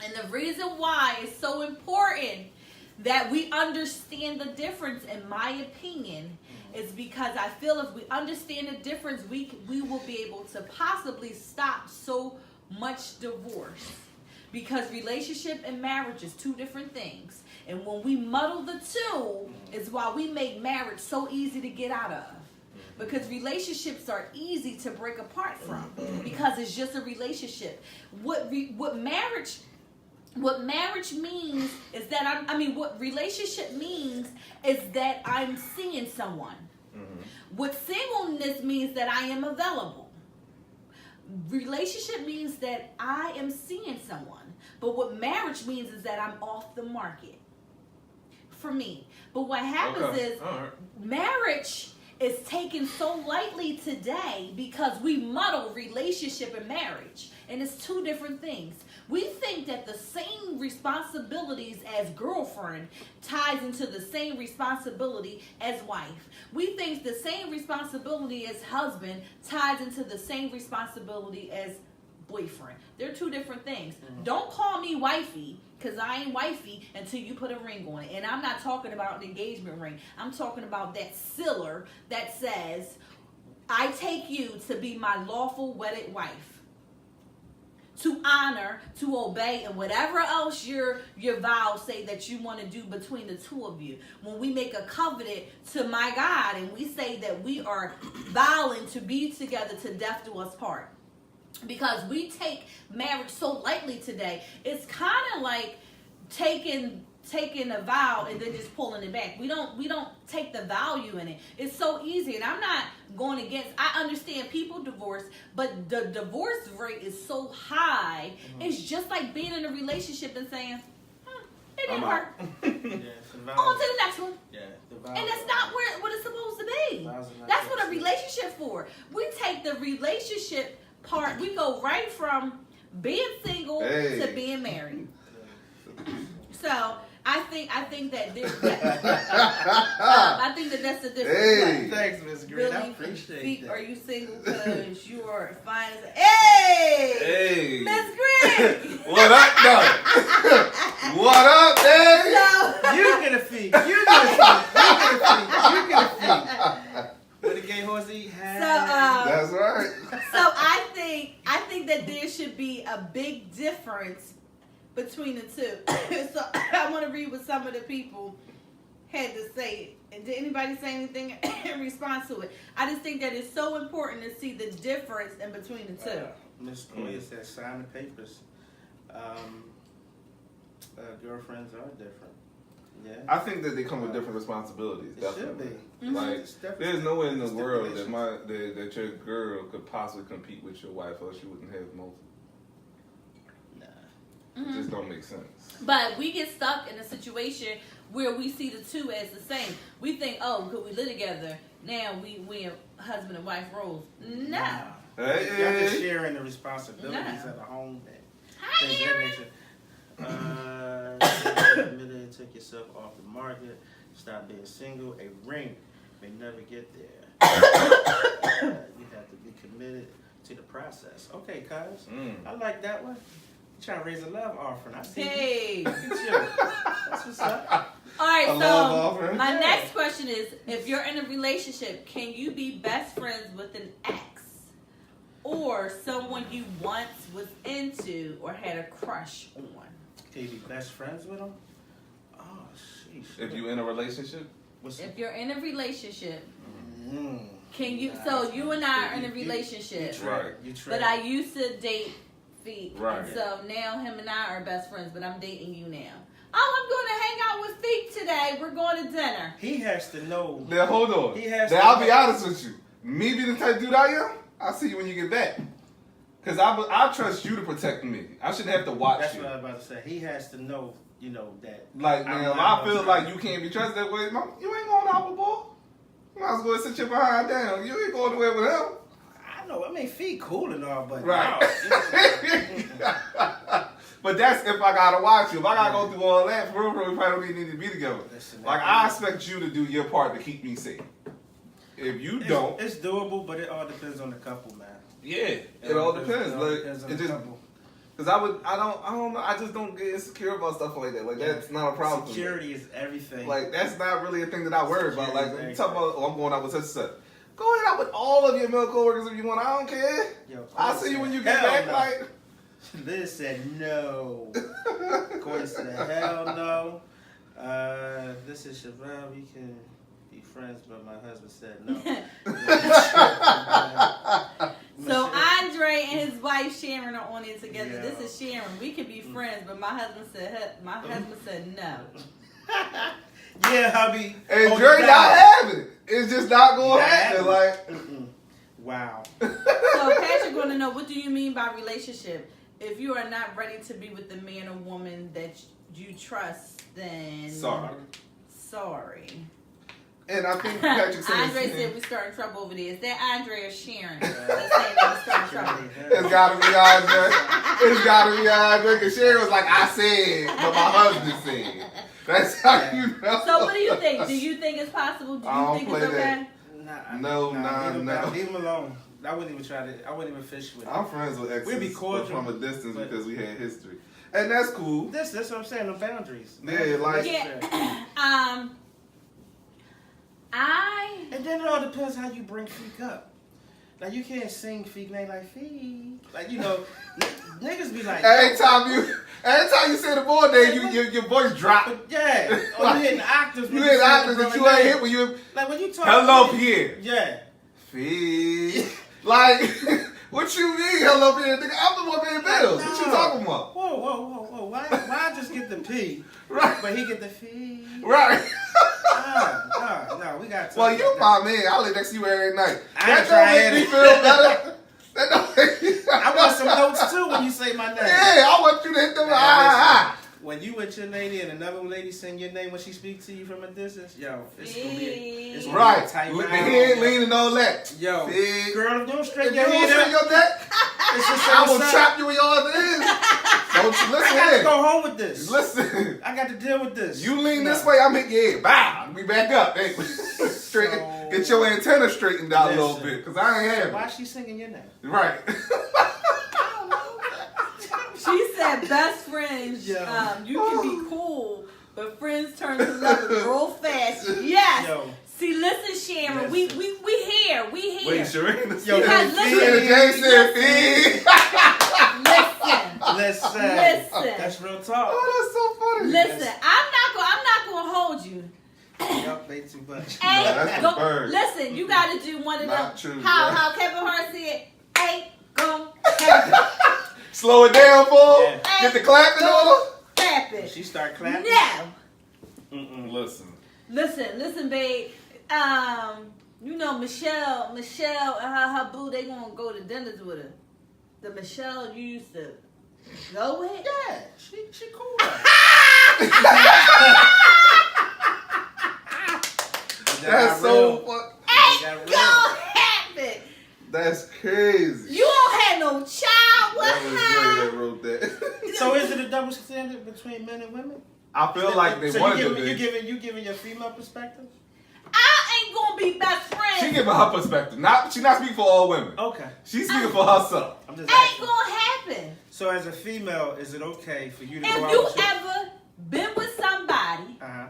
And the reason why it's so important that we understand the difference, in my opinion, is because I feel if we understand the difference, we will be able to possibly stop so much divorce. Because relationship and marriage is two different things. And when we muddle the two, is why we make marriage so easy to get out of. Because relationships are easy to break apart from. Because it's just a relationship. What marriage means is that what relationship means is that I'm seeing someone. What singleness means that I am available. Relationship means that I am seeing someone. But what marriage means is that I'm off the market. For me. But what happens is marriage is taken so lightly today because we muddle relationship and marriage. And it's two different things. We think that the same responsibilities as girlfriend ties into the same responsibility as wife. We think the same responsibility as husband ties into the same responsibility as boyfriend. They're two different things. Don't call me wifey, because I ain't wifey until you put a ring on it. And I'm not talking about an engagement ring. I'm talking about that sealer that says, I take you to be my lawful wedded wife. To honor, to obey, and whatever else your vows say that you want to do between the two of you. When we make a covenant to my God and we say that we are vowing to be together to death do us part. Because we take marriage so lightly today, it's kind of like taking a vow and then just pulling it back. We don't take the value in it. It's so easy, and I'm not going against. I understand people divorce, but the divorce rate is so high. It's just like being in a relationship and saying, it didn't work. On to the next one. Yeah, and that's not what it's supposed to be. That's what a relationship for. We take the relationship part. We go right from being single to being married. So I think that there's I think that that's the difference. Thanks, Miss Green. Really, I appreciate that. Are you single because you are fine as Hey, Miss Green. What up, though? What up, babe? You get a fee. You get a fee. Let the gay horse eat half. That's right. So I think that there should be a big difference between the two. So I want to read what some of the people had to say. And did anybody say anything in response to it? I just think that it's so important to see the difference in between the two. Miss Toya said, sign the papers. Girlfriends are different. Yeah. I think that they come with different responsibilities. It definitely. should be. Like, there's no way in the world that your girl could possibly compete with your wife, or she wouldn't have multiple. It just don't make sense. But we get stuck in a situation where we see the two as the same. We think, oh, could we live together? Now we have husband and wife roles. No. Y'all just sharing the responsibilities of the home. Things of that nature. Admitted, took yourself off the market. Stop being single. A ring may never get there. You have to be committed to the process. Okay, cuz. I like that one. Trying to raise a love offering. I see. Hey. Look at you. That's what's up. All right, so my next question is, if you're in a relationship, can you be best friends with an ex? Or someone you once was into or had a crush on? Can you be best friends with them? Oh, sheesh. If you're in a relationship? If you're in a relationship, can you, so you and I are in a relationship. Right. But I used to date Feet. Right. And so now him and I are best friends, but I'm dating you now. Oh, I'm going to hang out with Feet today. We're going to dinner. He has to know. Now, hold on. He has now, I'll be honest with you. Me being the type dude I am, I'll see you when you get back. Because I trust you to protect me. I shouldn't have to watch That's you. what I was about to say. He has to know that. Like, man, if I feel like you can't be trusted that way, you ain't going out with boy. You might as well sit your behind down. You ain't going anywhere with him. I know. I mean, feet cool and all, but Right. no, But that's if I gotta watch you. If I gotta go through all that, for real, we probably don't need to be together. Listen, Like, I expect you to do your part to keep me safe. If you don't, it's doable, but it all depends on the couple, man. yeah, it all depends. It all Like, depends on it the just, couple. cause I don't know. I just don't get insecure about stuff like that. Like, that's not a problem. for me. Security is everything. Like, that's not really a thing that I worry about. Like, Security when you is talk about, oh, I'm going out with such and such. Go ahead out with all of your male coworkers if you want. I don't care. Yo, I'll see you when you get hell back. no. Like, Liz said no. Corey said hell no. This is Chevelle. We can be friends, but my husband said no. So Andre and his wife Sharon are on it together. Yeah. This is Sharon. We could be friends, but my husband said no. Yeah, hubby. and Hold Dre it not down. having it. It's just not going to Not happen. having Like, Mm-mm. Wow. So Patrick want to know, what do you mean by relationship? If you are not ready to be with the man or woman that you trust, then sorry. and I think Patrick said Andre said we starting trouble over there. Is that Andre or Sharon? That's saying that we starting trouble. it's got to be Andre. It's got to be Andre. Because Sharon was like, I said, but my husband said. That's how you know. So what do you think? Do you think it's possible? Do I you don't think it's play okay? that. No. Leave him alone. I wouldn't even try to. I wouldn't even fish with him. I'm friends with exes We'd be cordial, from a distance but- because we had history. And that's cool. That's what I'm saying. No boundaries. Yeah, like- Yeah. And then it all depends how you bring Feek up. Like, you can't sing Feek name like Feek. Like, niggas be like, Every time you say the boy name, your voice drop. but yeah, or you hitting octaves. You when hit say the octaves that brother you ain't name. hit when you. Like, when you talk. Hello, Pierre. Yeah. Fee. Like, what you mean, hello, Pierre? Nigga, I'm the one paying bills. What you talking about? Whoa. Why I just get the P, Right. but he get the fee? Right. No, we got to. Well, you my man. I live next to you every night. I ain't That don't make me trying. feel better. That don't make me I want some notes too when you say my name. Yeah, I want you to hit them. Now, when you with your lady and another lady sing your name when she speaks to you from a distance, yo, it's gonna be it's gonna Right. be a tight With the round, head yo. leaning all that. Yo, Fig. girl, don't If straighten you your don't head straighten up. your neck, It's just I will what's trap up. you in your other end. Don't you I listen got to in. go home with this. Listen. I got to deal with this. You lean this No. way, I'm hitting your head. Bow. We back up. Hey. Straighten. So- Get your antenna straightened out a little Listen. bit, cause I ain't having Why it. is she singing your name? Right. She said best friends, Yo. you can be cool, but friends turn to lovers real fast. Yes. Yo. See, listen, Sharon, Listen. we here. Wait, Sharina. Yo, Because Fee, listen- Jay said, "Fee." Listen. Listen. That's real talk. Oh, that's so funny. Listen, I'm not gonna hold you. Y'all play too much. Hey, that's the bird. listen, you gotta do one of Not them. true, How bro. Kevin Hart said, ain't gon' happen. Slow it down, fool. Yeah. Get the clapping on. Happen. She start clapping. No. Listen. Listen, babe. Michelle and her boo, they gonna go to dinners with her. The Michelle you used to go with? Yeah, she cool. That's so fuck. Ain't gonna happen. That's crazy. You don't have no child with That was Dre her. that wrote that. So is it a double standard between men and women? I feel like they so wanted you to giving, be. you giving your female perspective? I ain't gonna be best friends. She giving her perspective. She not speaking for all women. Okay, She's speaking for herself. I'm just Ain't asking. gonna happen. So as a female, is it okay for you to go If out you with your... ever been with somebody, Uh-huh.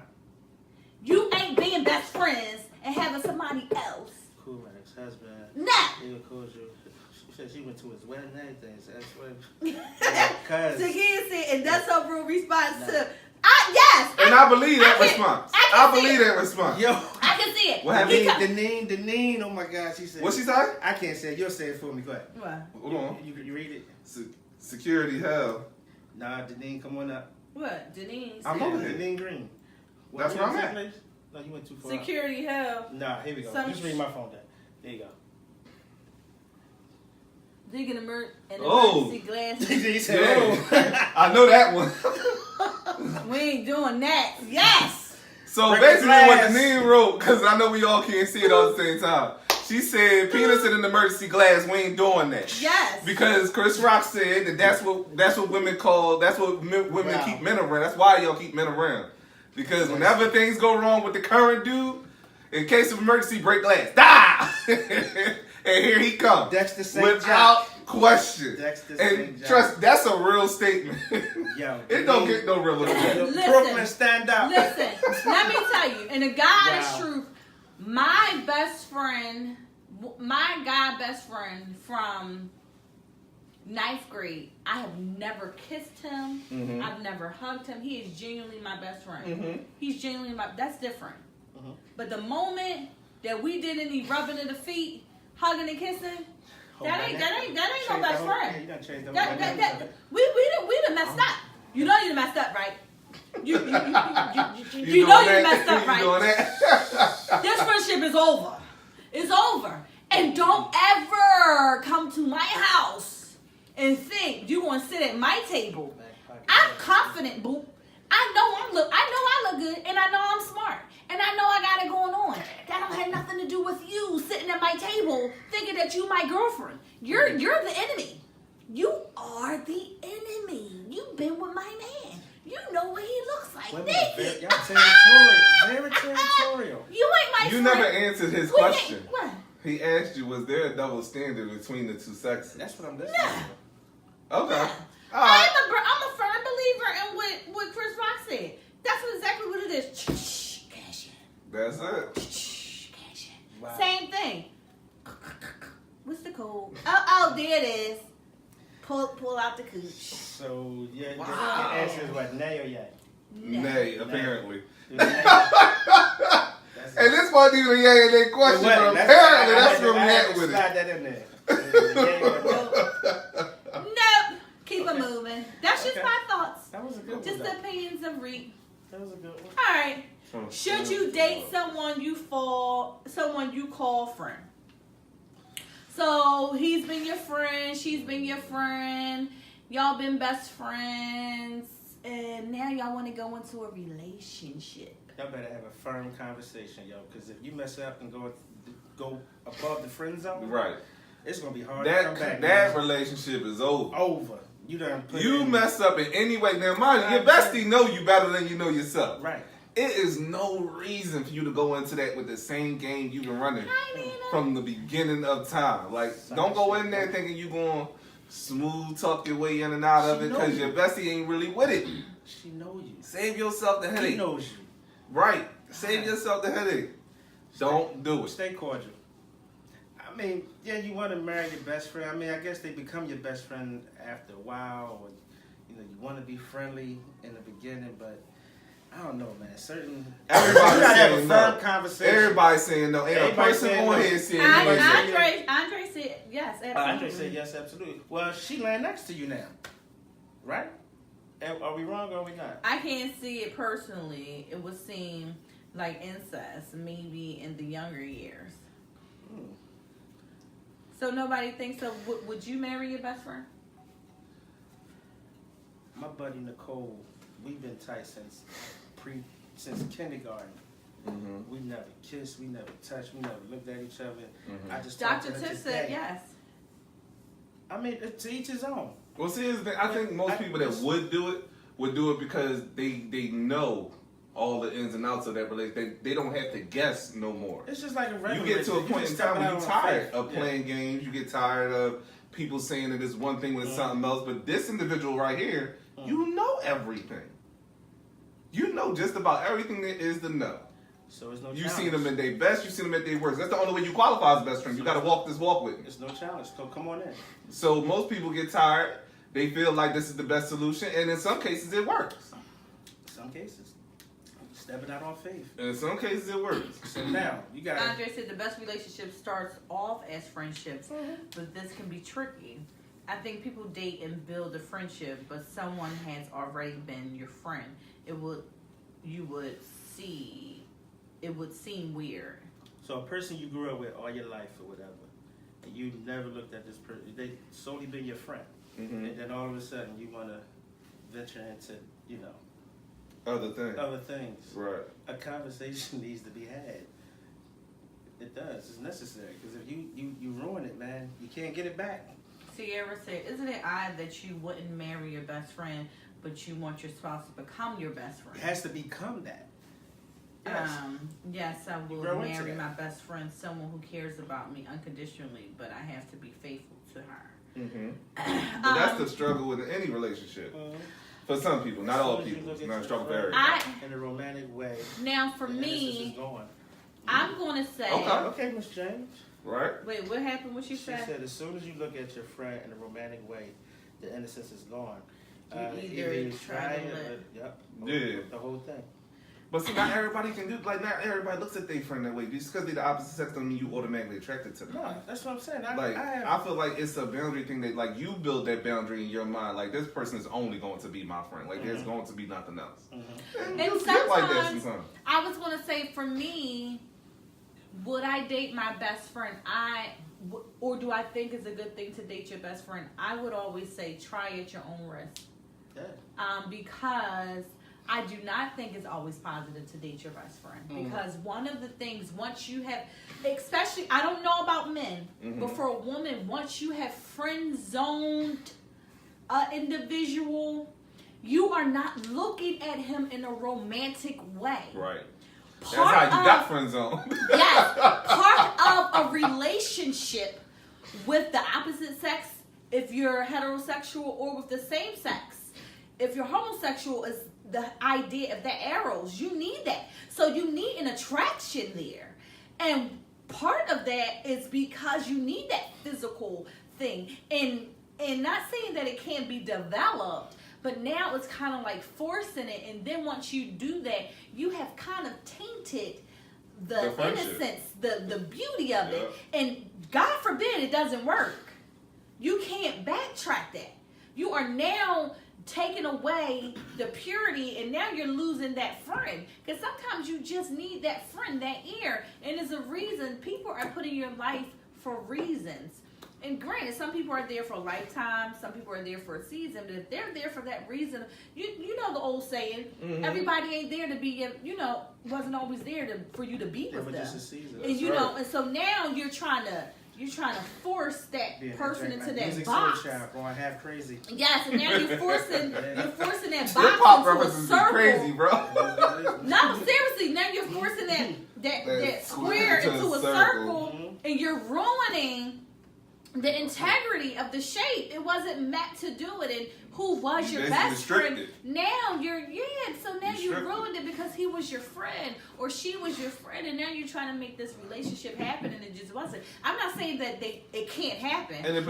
you ain't being best friends and having somebody else. Cool, my ex-husband. Nah. He calls you. She said she went to his wedding and everything. So that's what... Cause... Again, see, and that's her real response to. Yes. And I believe that I can- response. I can I see believe it. that response. Yo. I can see it. What happened? He come- Deneen, oh my God, she said... What she say? I can't say it. You'll say it for me. Go ahead. What? Hold on. You read it? Security hell. Nah, Deneen, come on up. What? Denise. I'm said- over here. Deneen Green. That's where I'm at. Place? No, you went too far. Security hell. Nah, here we go. Some Just read my phone down. There you go. Digging and Oh. emergency glasses. he said, Yeah. oh. I know that one. We ain't doing that. Yes. So Break basically, the what glass. Deneen wrote, because I know we all can't see it all at the same time. She said, "Penis in an emergency glass. We ain't doing that." Yes. Because Chris Rock said that that's what women call. That's what women Wow. keep men around. That's why y'all keep men around. Because whenever things go wrong with the current dude, in case of emergency, break glass. Die. And here he comes. Dexter St. Without question. Dexter And St. John. trust, that's a real statement. Yo, It don't get no realer than that. Listen. Brooklyn, stand up. Listen, let me tell you, and the God is Wow. truth. My best friend, my guy best friend from 9th grade, I have never kissed him. Mhm. I've never hugged him. He is genuinely my best friend. Mhm. He's genuinely that's different. Mhm. But the moment that we did any rubbing of the feet, hugging and kissing, that ain't no best friend. You done changed the We done messed up. You know you done messed up, right? You know doing you done that? messed up, You right? doing that? This friendship is over. It's over. And don't ever come to my house and think you gonna sit at my table. I'm confident, boo. I know I look good, and I know I'm smart, and I know I got it going on. That don't have nothing to do with you sitting at my table thinking that you my girlfriend. You're the enemy. You are the enemy. You've been with my man. You know what he looks like. Women Thank are you. y'all territorial. Very territorial. You ain't my You friend. never answered his We ain't- question. What? He asked you, was there a double standard between the two sexes? That's what I'm listening Nah. to. Okay. Yeah. All right. I'm a firm believer in what Chris Rock said. That's exactly what it is. Shh, cash in. That's it. Shh, cash in. Wow. Same thing. What's the code? Oh, there it is. Pull out the cooch. So yeah, Wow. the answer is what? Nay or yay? Nay, apparently. That's And this wasn't even a yay in that question, but apparently that's where we at with Slide it. that in there. Yay or nay? Nope. Keep it moving. That's just Okay. my thoughts. That was a good Just one. the opinions of Reed. That was a good one. All right. Should you date someone you call friend? So he's been your friend, she's been your friend, y'all been best friends, and now y'all want to go into a relationship. Y'all better have a firm conversation, yo, because if you mess up and go above the friend zone, Right. it's gonna be hard to come back. That relationship is over. over. You done put You in- mess up in any way. Now, mind you, your bestie know you better than you know yourself. right. It is no reason for you to go into that with the same game you've been running Hi, Nina. from the beginning of time. Like, don't go in there thinking you going to smooth talk your way in and out of She it know because you. your bestie ain't really with it. She knows you. Save yourself the He headache. knows you. Right. Save yourself the headache. Don't do it. Stay cordial. I mean, yeah, you want to marry your best friend. I mean, I guess they become your best friend after a while, or you want to be friendly in the beginning, but I don't know, man. Everybody's you gotta have a saying firm no. conversation. Everybody's saying no. Ain't a Everybody person saying on no. here saying yes. Andre said yes, absolutely. Andre said yes, absolutely. Well, she laying next to you now, right? Are we wrong or are we not? I can't see it personally. It would seem like incest, maybe in the younger years. Hmm. So nobody thinks of, would you marry your best friend? My buddy Nicole, we've been tight since kindergarten. Mm-hmm. We never kissed, we never touched, we never looked at each other. Mhm. I just talked Dr. to her Tiff said today. yes. I mean, to each his own. Well, see, here's the thing. I think most people that would do it because they know all the ins and outs of that relationship. They don't have to guess no more. It's just like a You regular get to a relationship. point in just time stepping where out you're on tired faith. of playing games. You get tired of people saying that it's one thing when it's something else. But this individual right here, you know everything. You know just about everything there is to know. So it's no You challenge. seen them at their best. You seen them at their worst. That's the only way you qualify as best friend. You got to walk this walk with me. It's no challenge. So come on in. So most people get tired. They feel like this is the best solution, and in some cases it works. Some cases, stepping out on faith. And in some cases it works. So now you got. Andre said the best relationship starts off as friendships, but this can be tricky. I think people date and build a friendship, but someone has already been your friend. It would seem weird. So a person you grew up with all your life or whatever, and you never looked at this person. They solely been your friend, Mm-hmm. and then all of a sudden you want to venture into other things. Right. A conversation needs to be had. It does. It's necessary because if you ruin it, man, you can't get it back. Sierra said, "Isn't it odd that you wouldn't marry your best friend, but you want your spouse to become your best friend?" It has to become that. Yes. Yes, I will Grow into marry that. my best friend, someone who cares about me unconditionally, but I have to be faithful to her. Mm-hmm. But that's the struggle with any relationship. For some people, not all people. It's not a struggle for everybody. In a romantic way. Now, for the innocence me, is gone. I'm going to say... Okay, Miss James. Right? Wait, what happened? What she said? She said as soon as you look at your friend in a romantic way, the innocence is gone. You either you try to Yeah. The whole thing. But see, not everybody can do, like, not everybody looks at their friend that way. Just because they're the opposite sex doesn't mean you automatically attracted to them. No, that's what I'm saying. I feel like it's a boundary thing that, like, you build that boundary in your mind. Like, this person is only going to be my friend. Like, there's going to be nothing else. Mm-hmm. And you feel like that sometimes. I was going to say, for me, would I date my best friend? Or do I think it's a good thing to date your best friend? I would always say, try at your own risk. Yeah. Because I do not think it's always positive to date your best friend. Because one of the things, once you have, especially, I don't know about men, but for a woman, once you have friend-zoned an individual, you are not looking at him in a romantic way. Right. That's how you got friend zone. Yes. Part of a relationship with the opposite sex, if you're heterosexual, or with the same sex. If you're homosexual, is the idea of the arrows. You need that. So you need an attraction there. And part of that is because you need that physical thing. And not saying that it can't be developed, but now it's kind of like forcing it. And then once you do that, you have kind of tainted the innocence, the beauty of it. And God forbid it doesn't work. You can't backtrack that. You are now taking away the purity, and now you're losing that friend. Because sometimes you just need that friend, that ear. And there's a reason. People are put in your life for reasons. And granted, some people are there for a lifetime. Some people are there for a season. But if they're there for that reason, you know the old saying, everybody ain't there to be, wasn't always there for you to be with them. Just a season. And and so now you're trying to force that person into that box. Going half crazy. Yes, and now you're forcing that box Hip hop into a references be circle. crazy, bro. No, seriously, now you're forcing that square into a circle, and you're ruining the integrity of the shape. It wasn't meant to do it. And who was your best friend? Now so now you ruined it because he was your friend or she was your friend, and now you're trying to make this relationship happen, and it just wasn't. I'm not saying that it can't happen.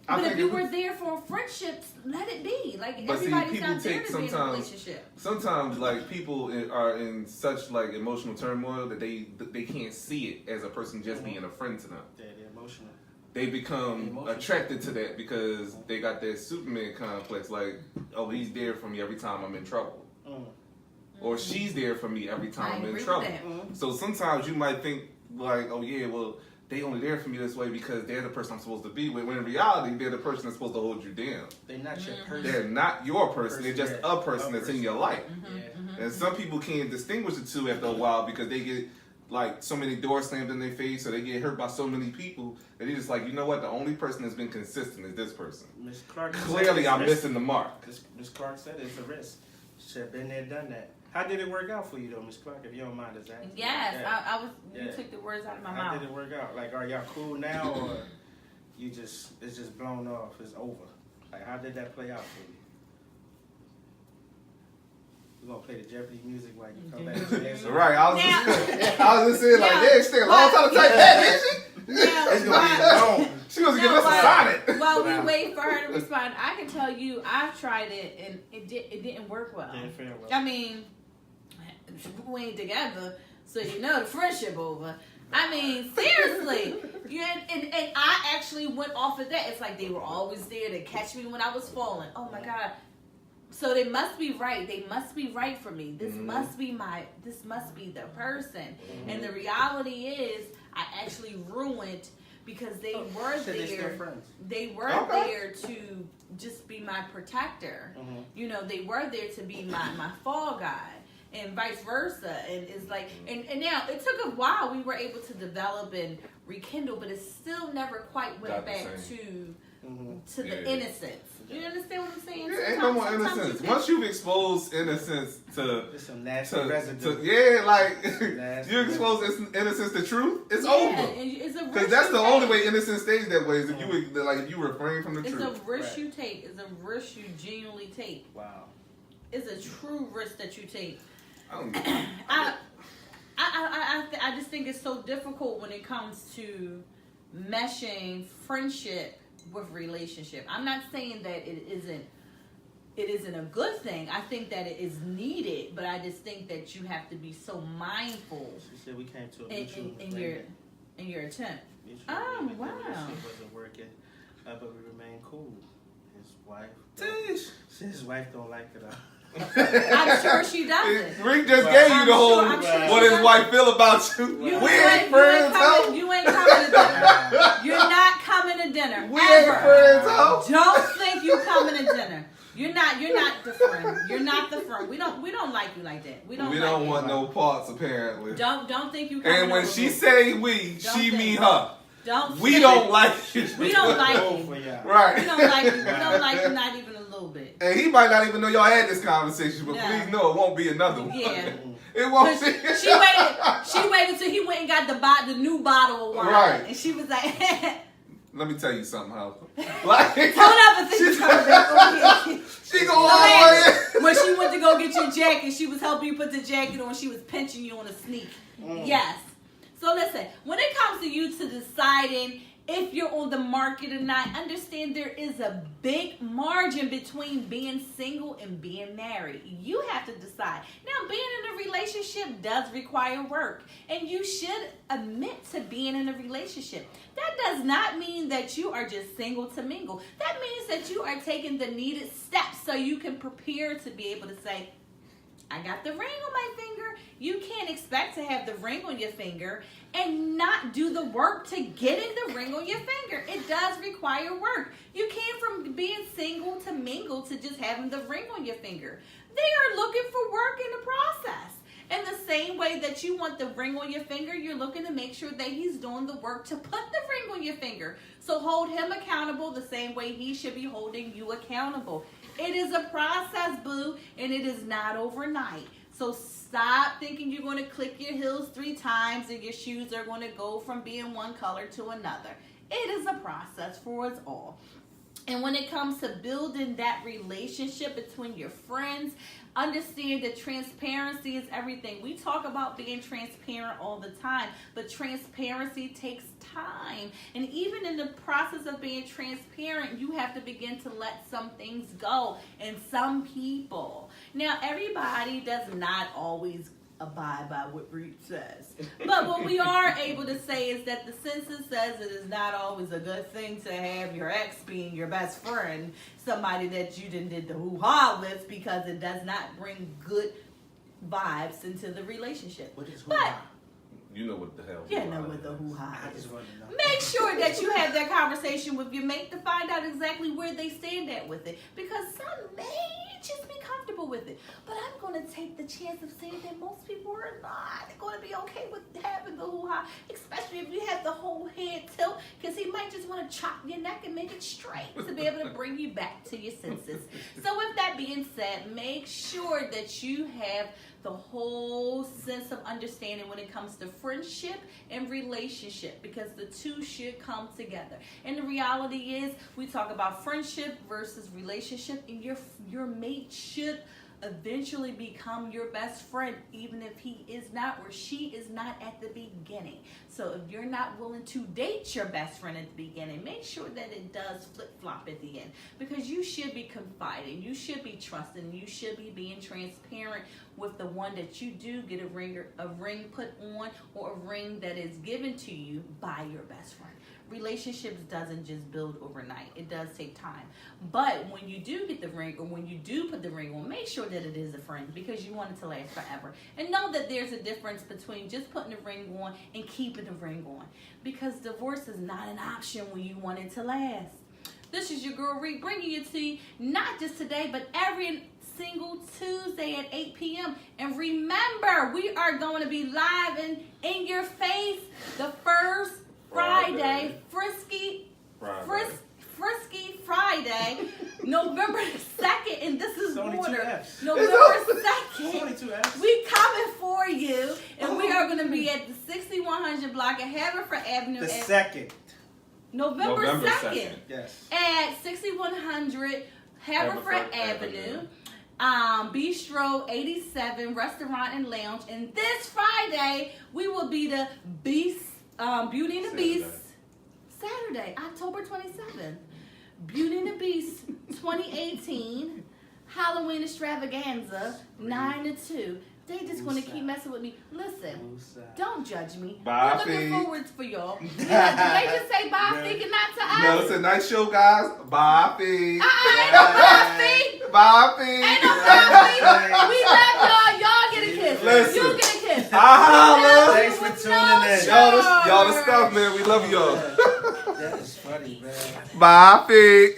But if you were there for friendships, let it be. Like, everybody's not there to be in a relationship. Sometimes, like, people are in such, like, emotional turmoil that they can't see it as a person just being a friend to them. Yeah, they're emotional. They become attracted to that because they got that Superman complex. Like, oh, he's there for me every time I'm in trouble. Or she's there for me every time I'm in trouble. So sometimes you might think, like, oh, yeah, well, they only there for me this way because they're the person I'm supposed to be with. When in reality, they're the person that's supposed to hold you down. They're not your person. They're not your person. They're just a person that's in your life. Yeah. And some people can't distinguish the two after a while because they get, like, so many doors slammed in their face, or they get hurt by so many people that they're just like, you know what? The only person that's been consistent is this person. Miss Clark. Clearly, I'm missing the mark. Miss Clark said it's a risk. She had been there, done that. How did it work out for you, though, Miss Clark? If you don't mind us asking. Yes, you took the words out of my mouth. How did it work out? Like, are y'all cool now, or it's just blown off? It's over. Like, how did that play out for you? We're gonna play the Jeopardy music while you come back to the answer. Right, I was just saying, like, yeah, she take a long time to type that, didn't she? It's gonna be long. She was giving us a sonnet. While we wait for her to respond, I can tell you I've tried it and it didn't work well. Didn't fare well. I mean, we ain't together, so you know the friendship over. I mean, seriously. And I actually went off of that. It's like they were always there to catch me when I was falling. Oh my God. So they must be right. They must be right for me. This must be the person. And the reality is I actually ruined because they Oh, were so they're still there. friends. They were Okay. there to just be my protector. Mhm. You know, they were there to be my fall guy. And vice versa, and it's like, and now it took a while. We were able to develop and rekindle, but it still never quite went Not the back same. to the Yeah. innocence. You understand what I'm saying? Yeah, ain't no more Sometimes innocence. you Once you've exposed innocence to There's some nasty to residue. yeah, like Nasty you expose innocence to truth, it's yeah, over. and it's a Because risk that's you the take. only way innocence stays that way is if you refrain from the It's a truth. risk Right. you take. It's a risk you genuinely take. Wow. It's a true risk that you take. I don't I just think it's so difficult when it comes to meshing friendship with relationship. I'm not saying that it isn't a good thing. I think that it is needed, but I just think that you have to be so mindful She said we came to a in, mutual in your attempt. mutual Oh, agreement. wow. The relationship wasn't working, but we remained cool. His wife. Tish. His wife don't like it. I'm sure she doesn't. Rick just Well, gave you I'm the whole sure- I'm sure what she his does. wife feel about you. You We ain't- ain't friends, ho. You ain't coming to dinner. You're not coming to dinner. We ain't ever. friends, ho. Don't think you coming to dinner. You're not the friend. You're not the friend. We don't like you like that. We don't We like don't you. want no parts apparently. Don't think you coming And when over she with- say we, Don't she think- mean her. don't We think- don't like you. We don't like Cool you. for y'all. Right. We don't like you. We don't like you not even a little bit. And he might not even know y'all had this conversation, but Yeah. please know it won't be another one. Yeah. It won't 'Cause be. she waited till he went and got the new bottle of wine. Right. And she was like, Let me tell you something, Ho. Like, don't ever think you're coming back over here. she go all the way in. When she went to go get your jacket, she was helping you put the jacket on. She was pinching you on a sneak. Yes. So listen, when it comes to you to deciding if you're on the market or not, understand there is a big margin between being single and being married. You have to decide. Now, being in a relationship does require work, and you should admit to being in a relationship. That does not mean that you are just single to mingle. That means that you are taking the needed steps so you can prepare to be able to say, I got the ring on my finger. You can't expect to have the ring on your finger and not do the work to getting the ring on your finger. It does require work. You can't from being single to mingle to just having the ring on your finger. They are looking for work in the process. In the same way that you want the ring on your finger, you're looking to make sure that he's doing the work to put the ring on your finger. So hold him accountable the same way he should be holding you accountable. It is a process, boo, and it is not overnight. So stop thinking you're going to click your heels 3 times and your shoes are going to go from being one color to another. It is a process for us all. And when it comes to building that relationship between your friends, understand that transparency is everything. We talk about being transparent all the time, but transparency takes time. And even in the process of being transparent, you have to begin to let some things go. And some people. Now, everybody does not always abide by what Reed says. But what we are able to say is that the census says it is not always a good thing to have your ex being your best friend, somebody that you did the hoo-ha with, because it does not bring good vibes into the relationship. What is But hoo-ha? You know what the hell. you know what the hoo-ha I is. just want to know. Make sure that you have that conversation with your mate to find out exactly where they stand at with it. Because some may just be comfortable with it. But I'm going to take the chance of saying that most people are not going to be okay with having the hoo-ha. Especially if you have the whole head tilt. Because he might just want to chop your neck and make it straight to be able to bring you back to your senses. So with that being said, make sure that you have the whole sense of understanding when it comes to friendship and relationship, because the two should come together. And the reality is, we talk about friendship versus relationship, and your mate should eventually become your best friend, even if he is not or she is not at the beginning. So if you're not willing to date your best friend at the beginning, make sure that it does flip-flop at the end, because you should be confiding, you should be trusting, you should be being transparent with the one that you do get a ring put on, or a ring that is given to you by your best friend. Relationships doesn't just build overnight. It does take time. But when you do get the ring, or when you do put the ring on, make sure that it is a friend, because you want it to last forever. And know that there's a difference between just putting the ring on and keeping the ring on, because divorce is not an option when you want it to last. This is your girl Reek, bringing you to you not just today, but every single Tuesday at 8 p.m. And remember, we are going to be live and in your face the first Friday, Frisky Friday, November 2nd, and this is water. November 2nd, we coming for you, and we are going to be at the 6100 block at Haverford Avenue. The second. November 2nd. Yes. At 6100 Haverford Avenue. Bistro 87 Restaurant and Lounge. And this Friday, we will be the Beauty and the Beast. Saturday, October 27th. Beauty and the Beast 2018 Halloween extravaganza 9 to 2. They just want to keep messing with me. Listen, don't judge me. Bye, We're looking Fee. forward for y'all. Did they just say bye, Fee, and not to us? No, it's a nice show, guys. Bye, Fee. Ain't no bye, Fee. Bye, Fee. Ain't no bye, Fee. We love y'all. Y'all get a kiss. Listen. You get a kiss. Holla. Thanks for tuning in. Y'all the stuff, man. We love y'all. That is funny, man. Bye, Fee.